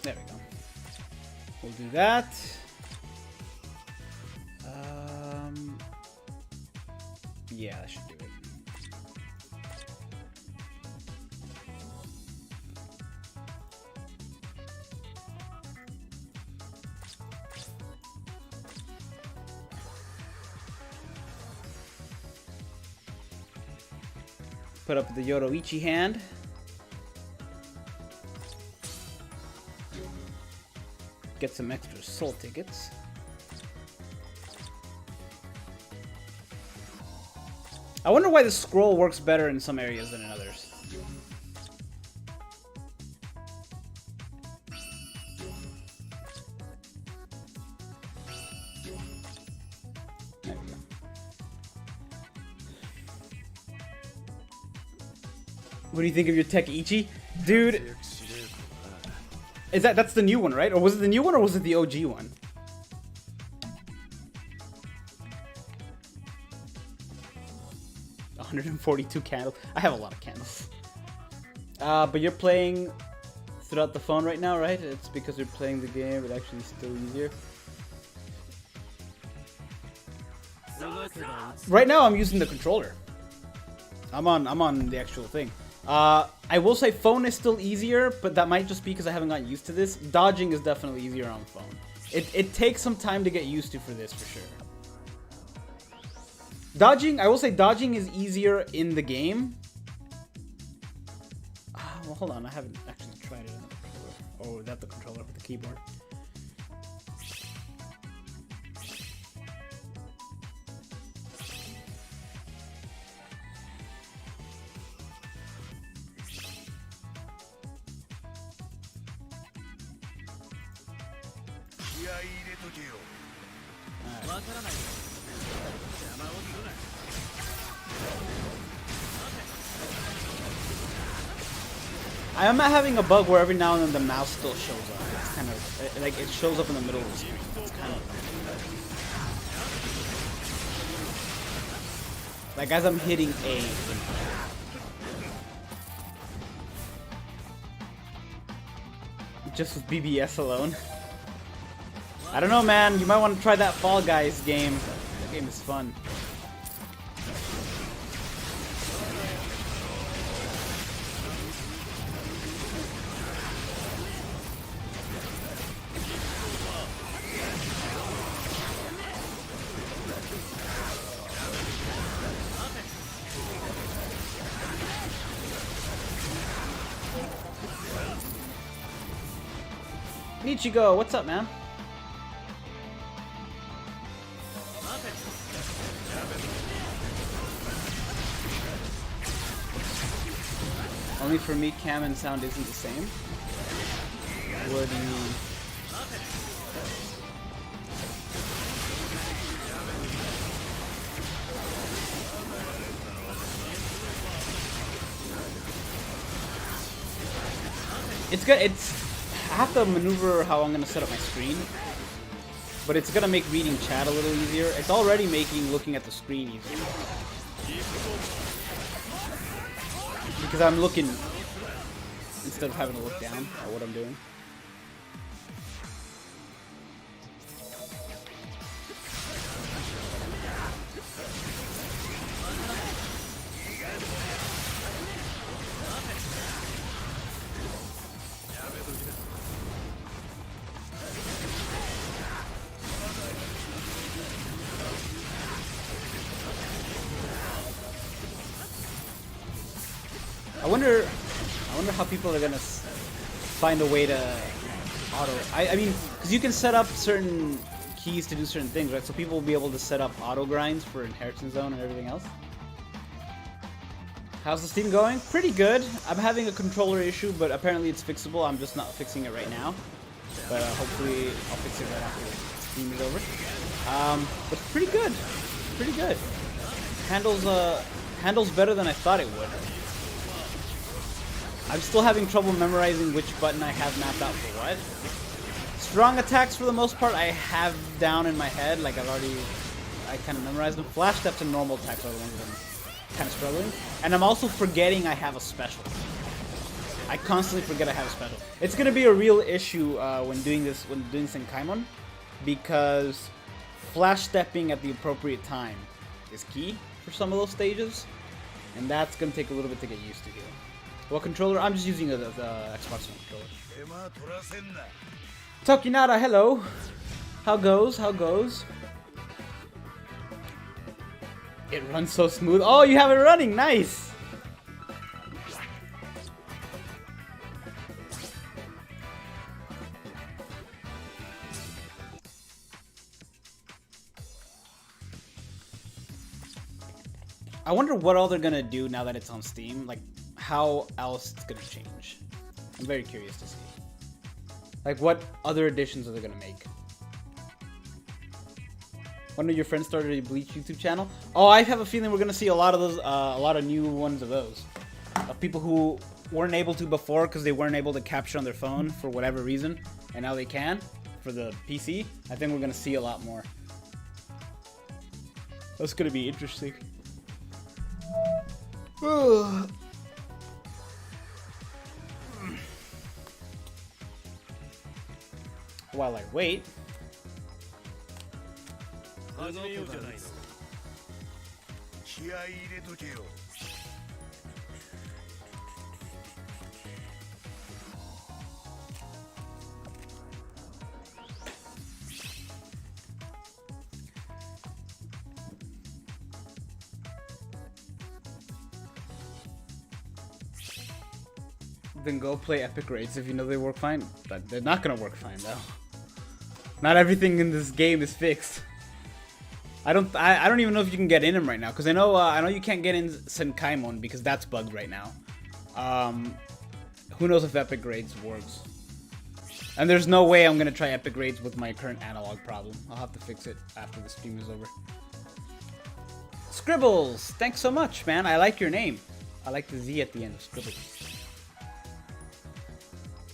There we go. We'll do that. Yeah, that should do it. Put up the Yoroichi hand. Get some extra soul tickets. I wonder why the scroll works better in some areas than in others. There we go. What do you think of your Tech Ichi? Dude, that's the new one, right? Or was it the new one or was it the OG one? $142 candles. I have a lot of candles. But you're playing throughout the phone right now, right? It's because you're playing the game, but actually still easier. Right now, I'm using the controller. I'm on the actual thing. I will say phone is still easier, but that might just be because I haven't gotten used to this. Dodging is definitely easier on phone. It takes some time to get used to for this, for sure. Dodging, I will say dodging is easier in the game. Well, hold on, I haven't actually tried it in the controller. Oh, is that the controller with the keyboard? I am having a bug where every now and then the mouse still shows up. It's kind of like it shows up in the middle of the screen. It's kind of like as I'm hitting A. Just with BBS alone. I don't know, man. You might want to try that Fall Guys game. That game is fun. Nichigo, what's up, man? Only for me, cam and sound isn't the same. What do you mean? It's good. I have to maneuver how I'm gonna set up my screen, but it's gonna make reading chat a little easier. It's already making looking at the screen easier because I'm looking instead of having to look down at what I'm doing. I wonder how people are gonna find a way to auto. I mean, because you can set up certain keys to do certain things, right? So people will be able to set up auto grinds for Inheritance Zone and everything else. How's the Steam going? Pretty good. I'm having a controller issue, but apparently it's fixable. I'm just not fixing it right now. But hopefully I'll fix it right after Steam is over. But pretty good. Pretty good. Handles better than I thought it would. I'm still having trouble memorizing which button I have mapped out for what. Strong attacks, for the most part, I have down in my head. Like I kind of memorized them. Flash steps and normal attacks are the ones that I'm kind of struggling. And I'm also forgetting I have a special. I constantly forget I have a special. It's gonna be a real issue when doing Senkaimon, because flash stepping at the appropriate time is key for some of those stages, and that's gonna take a little bit to get used to here. What controller? I'm just using the Xbox One controller. Tokinara, hello. How goes? How goes? It runs so smooth. Oh, you have it running. Nice. I wonder what all they're gonna do now that it's on Steam. Like, how else it's gonna change. I'm very curious to see. Like, what other additions are they gonna make? One of your friends started a Bleach YouTube channel. Oh, I have a feeling we're gonna see a lot of those, a lot of new ones of those. Of people who weren't able to before because they weren't able to capture on their phone for whatever reason, and now they can for the PC. I think we're gonna see a lot more. That's gonna be interesting. While I wait. Then go play Epic Raids if you know they work fine. But they're not gonna work fine though. Not everything in this game is fixed. I don't even know if you can get in them right now, because I know you can't get in Senkaimon because that's bugged right now. Who knows if Epic Raids works? And there's no way I'm gonna try epic raids with my current analog problem. I'll have to fix it after the stream is over. Scribbles, thanks so much, man. I like your name. I like the Z at the end of Scribbles.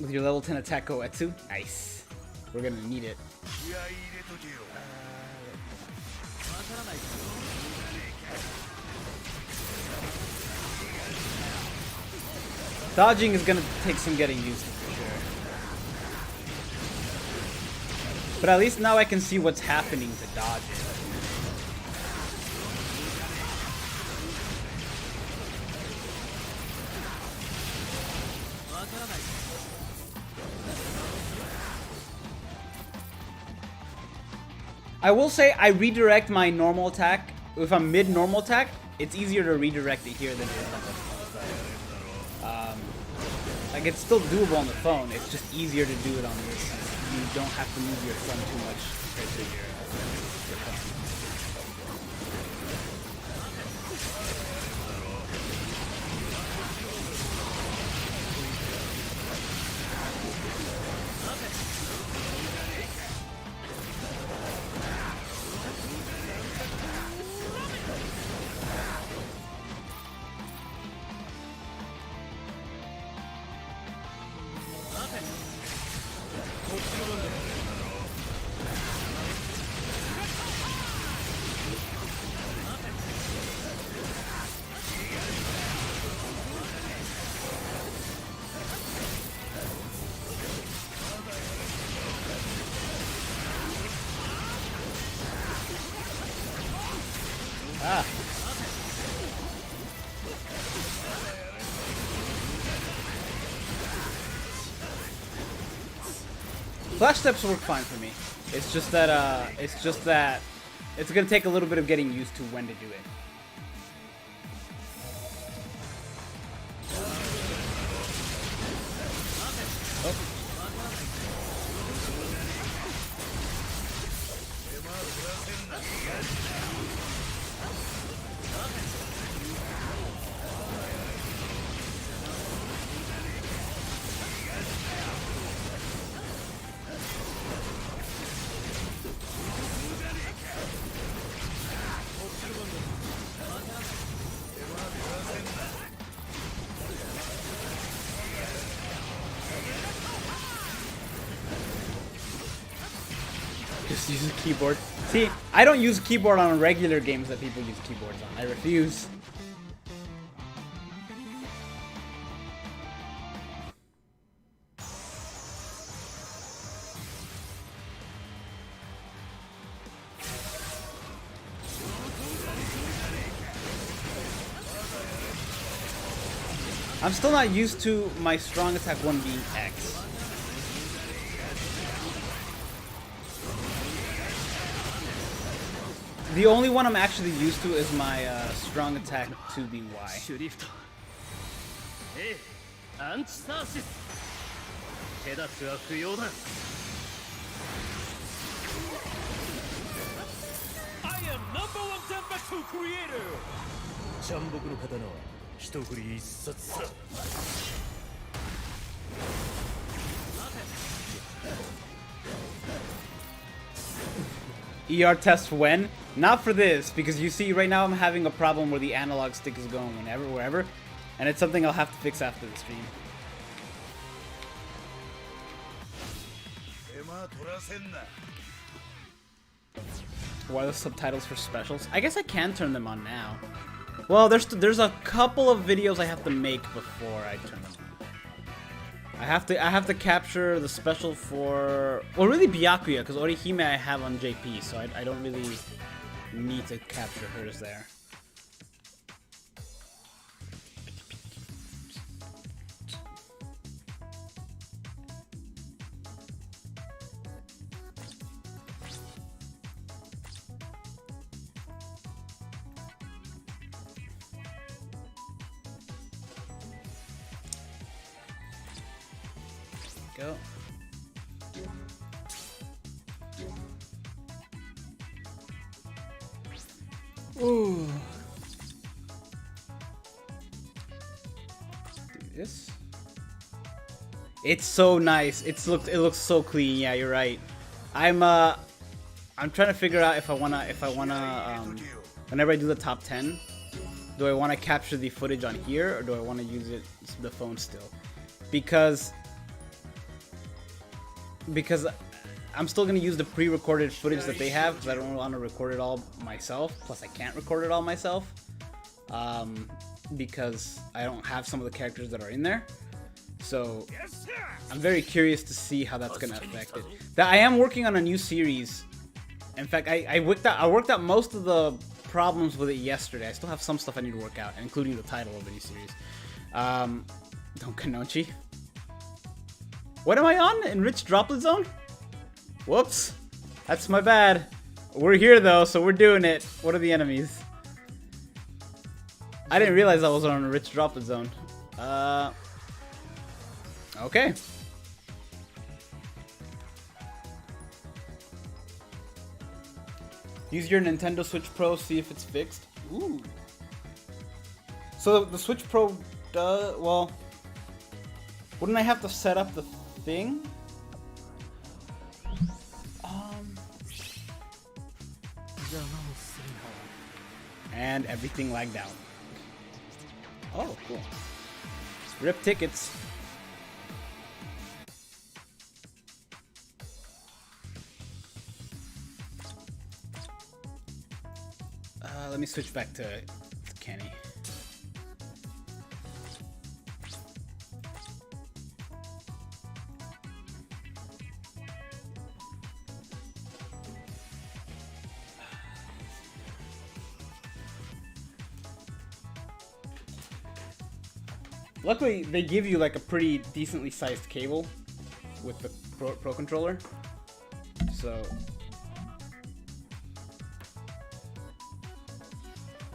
With your level 10 attack Koetsu. Nice. We're gonna need it. Dodging is gonna take some getting used to for sure. But at least now I can see what's happening to dodge it. I will say I redirect my normal attack. If I'm mid normal attack, it's easier to redirect it here than it is on the phone. Like it's still doable on the phone. It's just easier to do it on this. You don't have to move your thumb too much compared to your phone. Ah. Flash steps work fine for me. It's just that it's gonna take a little bit of getting used to when to do it. Oh. Just use a keyboard. See, I don't use a keyboard on regular games that people use keyboards on. I refuse. I'm still not used to my strong attack one being X. The only one I'm actually used to is my strong attack 2B Y. I am #1 Zanbatsu creator! ER test when? Not for this, because you see right now I'm having a problem where the analog stick is going wherever, and it's something I'll have to fix after the stream. Why are the subtitles for specials? I guess I can turn them on now. Well, there's a couple of videos I have to make before I turn them on. I have to capture the special for, well, really Byakuya, because Orihime I have on JP, so I don't really need to capture hers there. Go. Ooh. Do this. It's so nice. It looks so clean. Yeah, you're right. I'm trying to figure out if I wanna whenever I do the top 10, do I want to capture the footage on here or do I want to use the phone still? Because I'm still gonna use the pre-recorded footage that they have because I don't want to record it all myself. Plus, I can't record it all myself because I don't have some of the characters that are in there. So I'm very curious to see how that's gonna affect it. I am working on a new series. In fact, I worked out most of the problems with it yesterday. I still have some stuff I need to work out, including the title of the new series. Don't Kanochi. What am I on? Enriched Droplet Zone? Whoops. That's my bad. We're here though, so we're doing it. What are the enemies? I didn't realize I was on Enriched Droplet Zone. Okay. Use your Nintendo Switch Pro, see if it's fixed. Ooh. So the Switch Pro does, well, wouldn't I have to set up the thing? And everything lagged out. Oh, cool. Rip tickets. Let me switch back to Kenny. Luckily, they give you like a pretty decently sized cable with the Pro controller. So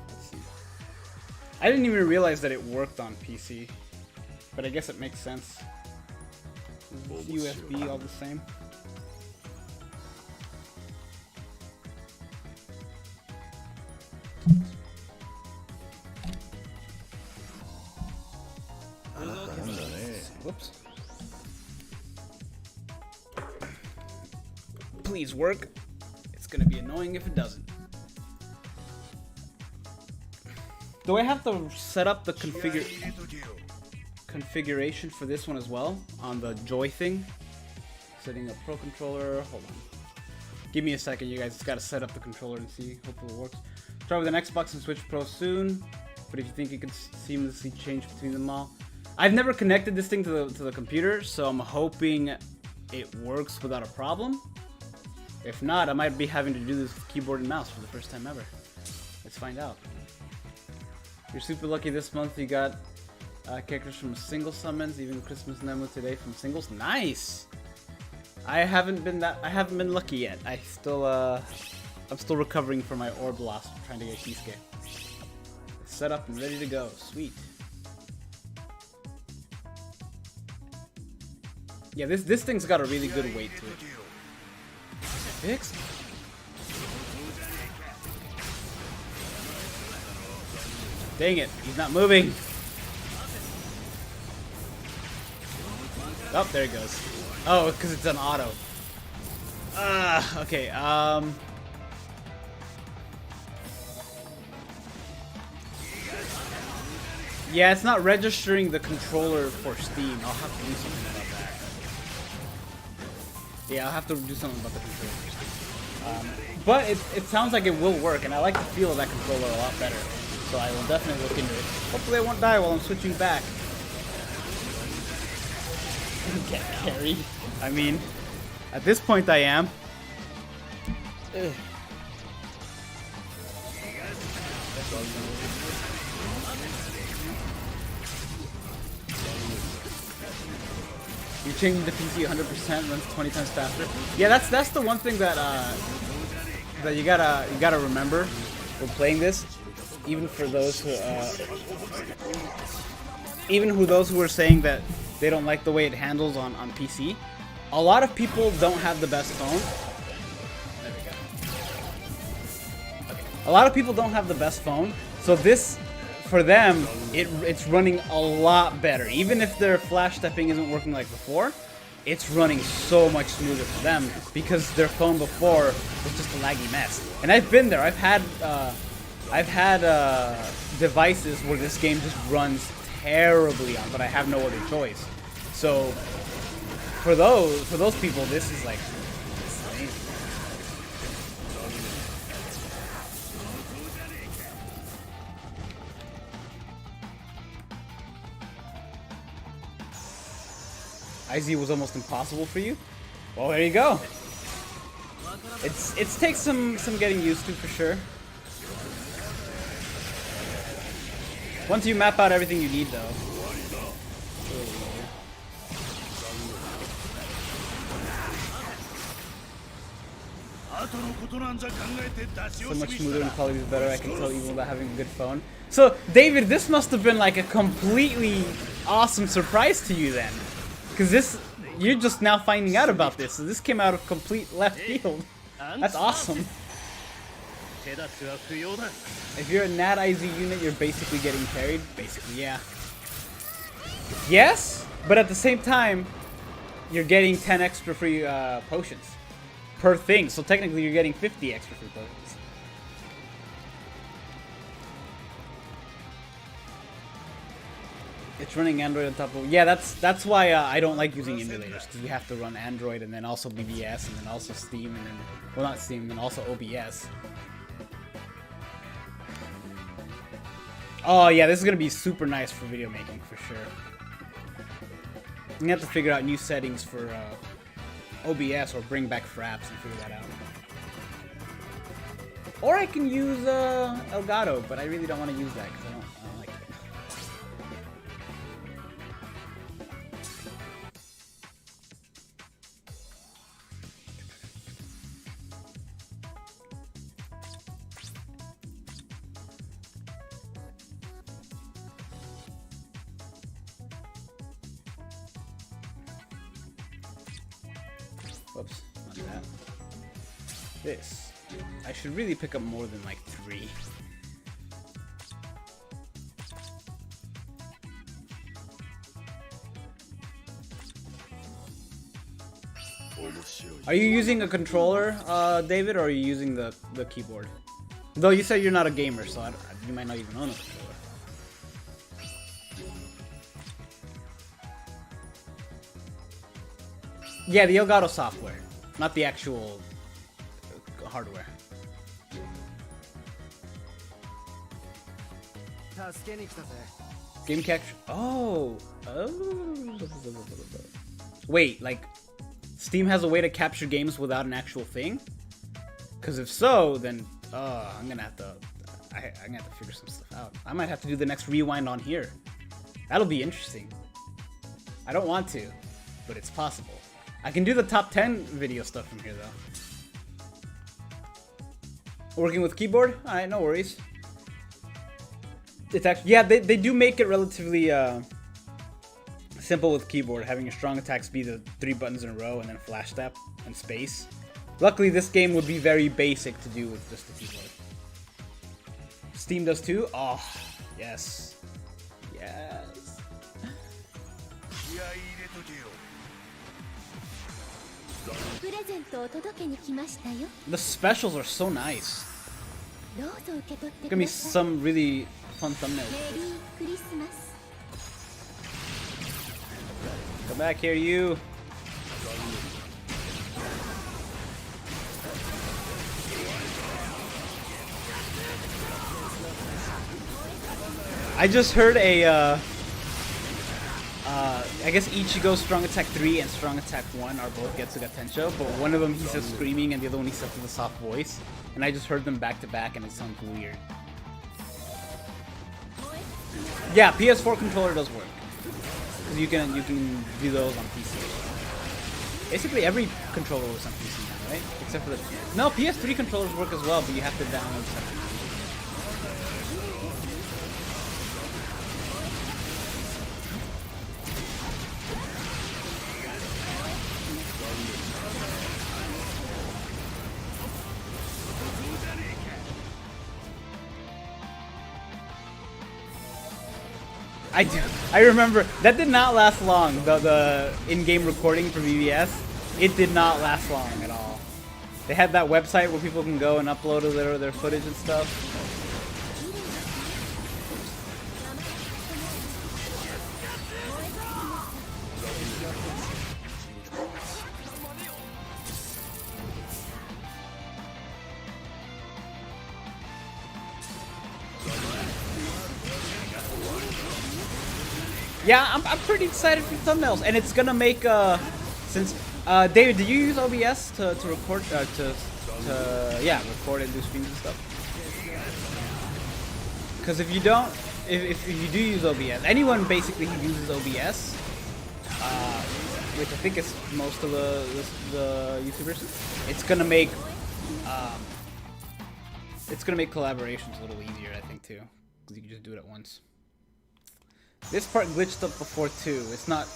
let's see. I didn't even realize that it worked on PC, but I guess it makes sense. USB all the same. Whoops. Please work. It's gonna be annoying if it doesn't. Do I have to set up the configuration for this one as well on the Joy thing? Setting up Pro controller. Hold on. Give me a second, you guys. Just gotta set up the controller and see. Hopefully it works. Try with an Xbox and Switch Pro soon. But if you think you can seamlessly change between them all. I've never connected this thing to the computer, so I'm hoping it works without a problem. If not, I might be having to do this with keyboard and mouse for the first time ever. Let's find out. You're super lucky this month. You got characters from single summons, even Christmas Nemo today from singles. Nice. I haven't been lucky yet. I'm still recovering from my orb loss, trying to get Kisuke. Set up and ready to go. Sweet. Yeah, this thing's got a really good weight to it. Fixed? Dang it, he's not moving. Oh, there he goes. Oh, because it's an auto. Okay, yeah, it's not registering the controller for Steam. I'll have to do something about that. Yeah, I'll have to do something about the controller for Steam. But it sounds like it will work, and I like the feel of that controller a lot better. So I will definitely look into it. Hopefully I won't die while I'm switching back. Get carried. I mean, at this point I am. Ugh. You're changing the PC 100%, runs 20 times faster. Yeah, that's the one thing that that you gotta remember when playing this. Even for those who those who are saying that they don't like the way it handles on PC, a lot of people don't have the best phone. There we go. Okay. A lot of people don't have the best phone, so this for them, it's running a lot better. Even if their flash stepping isn't working like before, it's running so much smoother for them because their phone before was just a laggy mess. And I've been there. I've had devices where this game just runs terribly on, but I have no other choice. So for those people, this is like amazing. IZ was almost impossible for you? Well, there you go. It takes some getting used to for sure. Once you map out everything you need, though. So much smoother and quality is better, I can tell even without having a good phone. So, David, this must have been like a completely awesome surprise to you then. Because this, you're just now finding out about this. So this came out of complete left field. That's awesome. If you're a NAT IZ unit, you're basically getting carried. Basically, yeah. Yes, but at the same time, you're getting 10 extra free potions per thing. So technically, you're getting 50 extra free potions. It's running Android on top of... Yeah, that's why I don't like using emulators, because you have to run Android and then also BBS and then also Steam and then... Well, not Steam, and then also OBS. Oh yeah, this is going to be super nice for video making, for sure. You have to figure out new settings for OBS or bring back fraps and figure that out. Or I can use Elgato, but I really don't want to use that because I don't like it. Whoops, not that. This. I should really pick up more than like 3. Are you using a controller, David, or are you using the keyboard? Though you said you're not a gamer, so you might not even own a controller. Yeah, the Elgato software, not the actual hardware. Game capture. Oh. Wait, like Steam has a way to capture games without an actual thing? Because if so, then I'm gonna have to figure some stuff out. I might have to do the next rewind on here. That'll be interesting. I don't want to, but it's possible. I can do the top 10 video stuff from here though. Working with keyboard? Alright, no worries. It's actually, yeah, they do make it relatively simple with keyboard, having a strong attack speed of 3 buttons in a row and then flash step and space. Luckily, this game would be very basic to do with just the keyboard. Steam does too? Oh, yes. Yes. The specials are so nice. Gonna be some really fun thumbnails. Come back here, you. I just heard a I guess Ichigo's Strong Attack 3 and Strong Attack 1 are both Getsuga Tensho, but one of them he says screaming and the other one he says with a soft voice. And I just heard them back to back and it sounds weird. Yeah, PS4 controller does work. Because you can do those on PC. Basically every controller works on PC now, right? Except for the... No, PS3 controllers work as well, but you have to download separately. I do. I remember that did not last long. The in-game recording for BBS, it did not last long at all. They had that website where people can go and upload their footage and stuff. Yeah, I'm pretty excited for thumbnails, and it's gonna make since David, do you use OBS to record yeah, record and do streams and stuff? Because if you don't, if you do use OBS, anyone basically who uses OBS, which I think is most of the YouTubers, it's gonna make collaborations a little easier, I think, too, because you can just do it at once. This part glitched up before too. It's not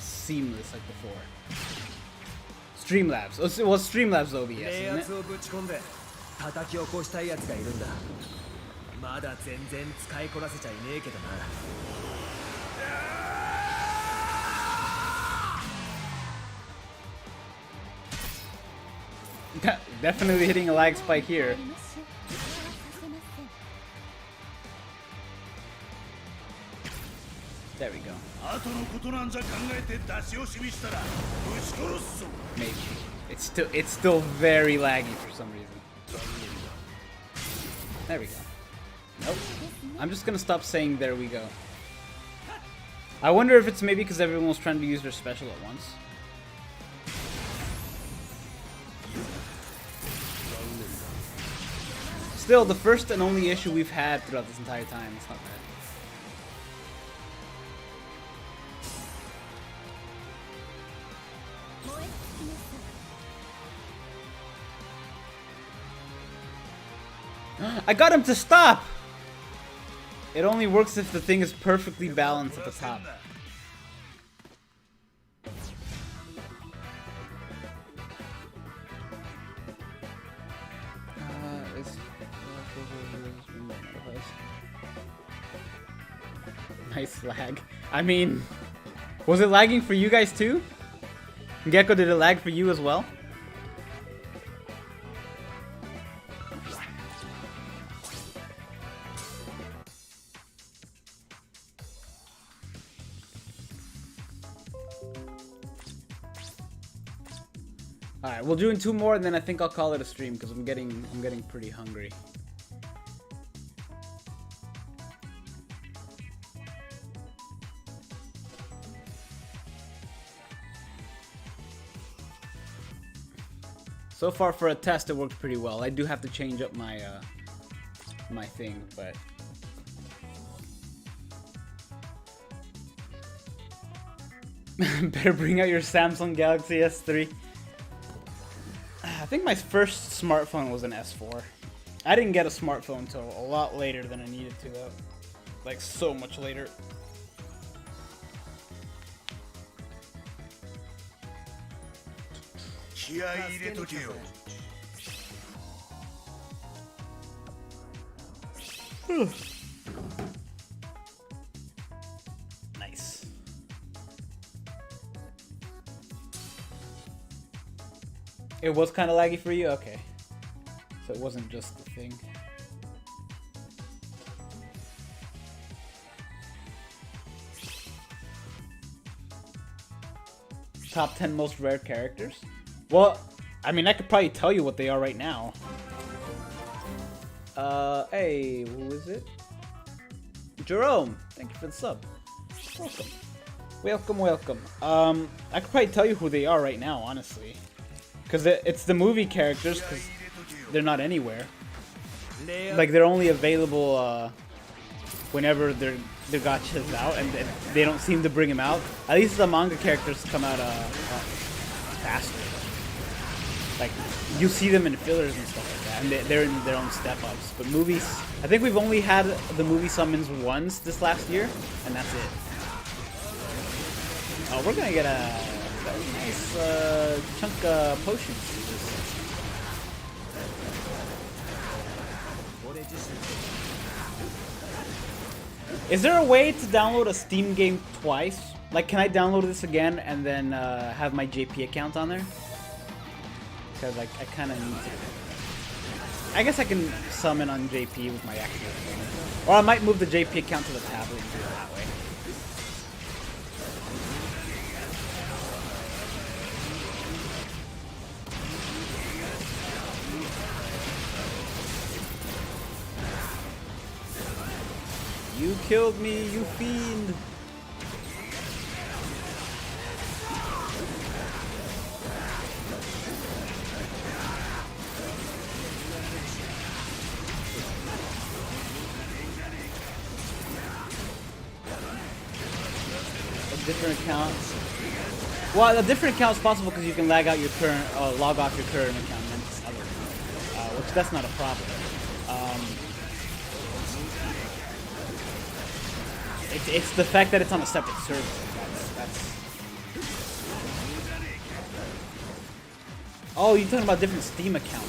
seamless like before. Streamlabs. It was Streamlabs OBS, isn't it? Definitely hitting a lag spike here. There we go. Maybe. It's still very laggy for some reason. There we go. Nope. I'm just gonna stop saying there we go. I wonder if it's maybe because everyone was trying to use their special at once. Still, the first and only issue we've had throughout this entire time. It's not bad. I got him to stop! It only works if the thing is perfectly balanced at the top. Nice lag. I mean, was it lagging for you guys too? Gecko, did it lag for you as well? Alright, we'll do 2 more and then I think I'll call it a stream because I'm getting pretty hungry. So far for a test, it worked pretty well. I do have to change up my my thing, but better bring out your Samsung Galaxy S3. I think my first smartphone was an S4. I didn't get a smartphone until a lot later than I needed to, though. Like, so much later. Nice. It was kind of laggy for you? Okay. So it wasn't just the thing. Top 10 most rare characters? Well, I mean, I could probably tell you what they are right now. Hey, who is it? Jerome, thank you for the sub. Welcome. Welcome, welcome. I could probably tell you who they are right now, honestly. Because it's the movie characters, because they're not anywhere. Like, they're only available whenever their gacha's out, and they don't seem to bring them out. At least the manga characters come out faster. Like, you see them in fillers and stuff like that, and they're in their own step-ups. But movies, I think we've only had the movie summons once this last year, and that's it. Oh, we're gonna get a nice chunk of potions for this. Is there a way to download a Steam game twice? Like, can I download this again and then have my JP account on there? Because like I kind of need to. I guess I can summon on JP with my actual phone, or I might move the JP account to the tablet and do it that way. You killed me, you fiend! Different accounts. Well, a different account is possible because you can log out your current, log off your current account and then this other account, which that's not a problem. It's the fact that it's on a separate server. That's. Oh, you're talking about different Steam accounts.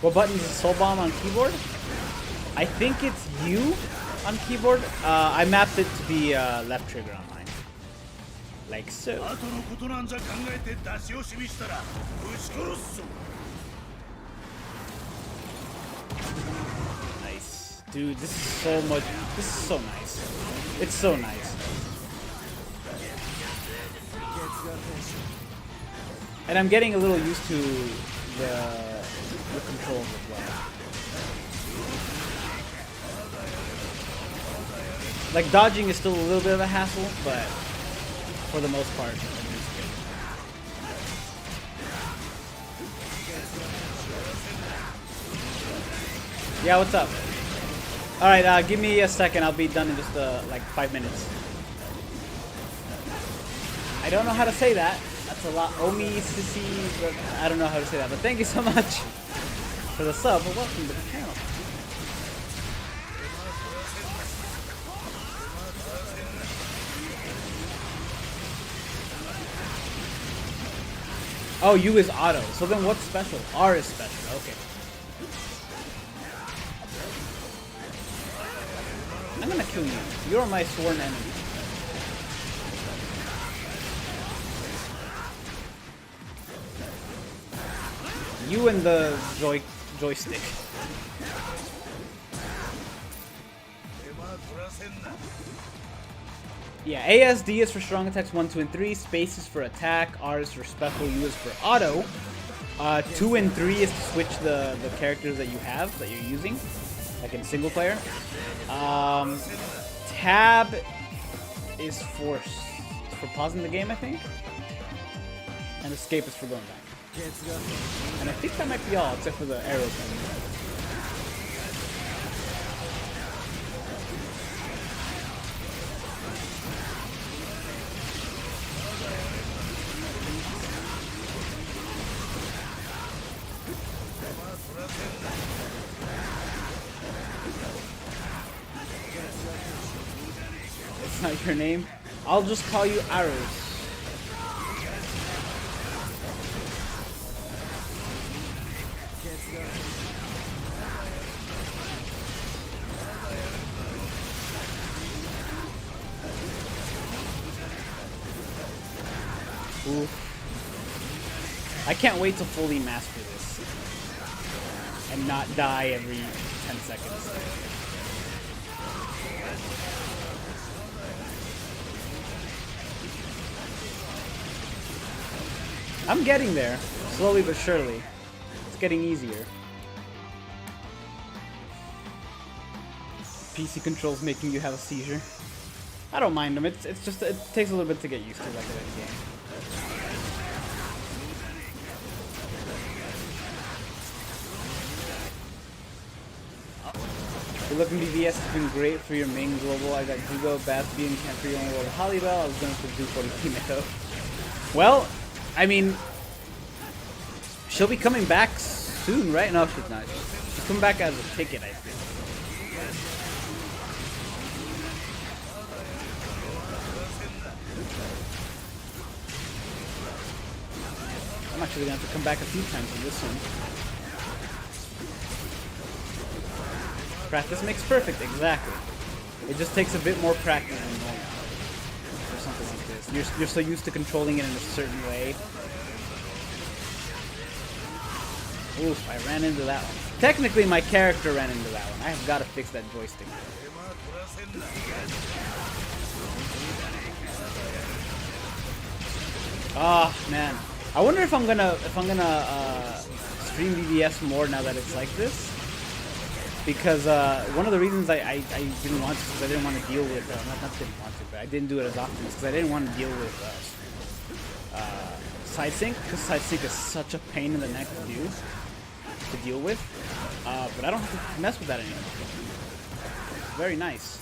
What button is Soul Bomb on keyboard? I think it's U on keyboard. I mapped it to be left trigger on mine. Like so. Nice. Dude, this is so much. This is so nice. It's so nice. And I'm getting a little used to the controls as well. Like dodging is still a little bit of a hassle, but for the most part, it's good. Yeah, what's up? All right, give me a second. I'll be done in just like 5 minutes. I don't know how to say that. That's a lot. Omi, sissy, but I don't know how to say that. But thank you so much for the sub. But welcome to the channel. Oh, U is auto. So then what's special? R is special. Okay. I'm gonna kill you. You're my sworn enemy. You and the joystick. Yeah, ASD is for strong attacks 1, 2, and 3. Space is for attack. R is for special. U is for auto. 2 and 3 is to switch the characters that you have, that you're using, like in single player. Tab is for pausing the game, I think. And escape is for going back. And I think that might be all, except for the arrow thing. It's not your name. I'll just call you Arrows. Ooh. I can't wait to fully master this and not die every 10 seconds. I'm getting there, slowly but surely. It's getting easier. PC controls making you have a seizure. I don't mind them. It's just it takes a little bit to get used to, like any game. Good looking BBS has been great for your main global. I got Jugo, Batsby, and Campri on World Holybell. I was going for Duke 40 Kimito. Well, I mean, she'll be coming back soon, right? No, she's not. She's coming back as a ticket, I think. I'm actually gonna have to come back a few times on this one. Practice makes perfect, exactly. It just takes a bit more practice than normal for something like this. You're so used to controlling it in a certain way. Oof, I ran into that one. Technically, my character ran into that one. I have got to fix that joystick. Oh man, I wonder if I'm gonna stream BBS more now that it's like this. Because one of the reasons I didn't want to, because I didn't want to deal with not didn't want to, but I didn't do it as often, because I didn't want to deal with side sync, because side sync is such a pain in the neck to deal with. But I don't have to mess with that anymore. Very nice.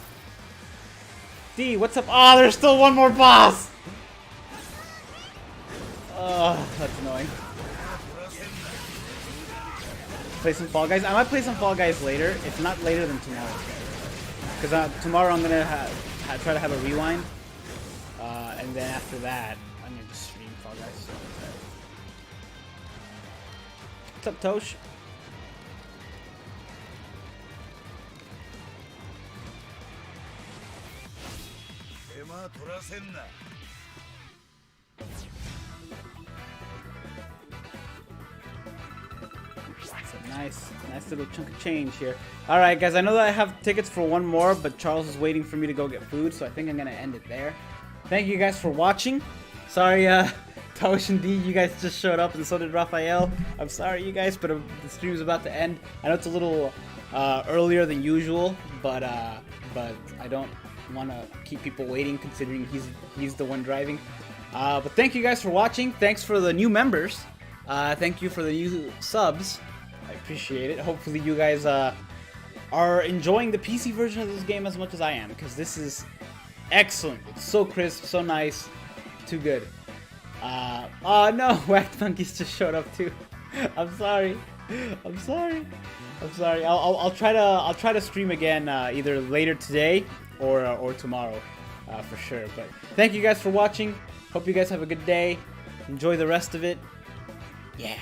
D, what's up? Oh, there's still one more boss! Oh, that's annoying. Play some Fall Guys. I might play some Fall Guys later, if not later than tomorrow. Because tomorrow I'm gonna try to have a rewind, and then after that I'm gonna just stream Fall Guys. What's up, Tosh? Nice little chunk of change here. Alright guys, I know that I have tickets for one more, but Charles is waiting for me to go get food, so I think I'm gonna end it there. Thank you guys for watching. Sorry, Tosh and D, you guys just showed up, and so did Raphael. I'm sorry, you guys, but the stream's about to end. I know it's a little earlier than usual, but I don't want to keep people waiting, considering he's the one driving. But thank you guys for watching. Thanks for the new members. Thank you for the new subs. I appreciate it. Hopefully you guys are enjoying the PC version of this game as much as I am, because this is excellent. It's so crisp, so nice, too good. Oh no, Whacked Monkeys just showed up too. I'm sorry. I'm sorry. I'll try to stream again either later today or tomorrow for sure. But thank you guys for watching. Hope you guys have a good day. Enjoy the rest of it. Yeah.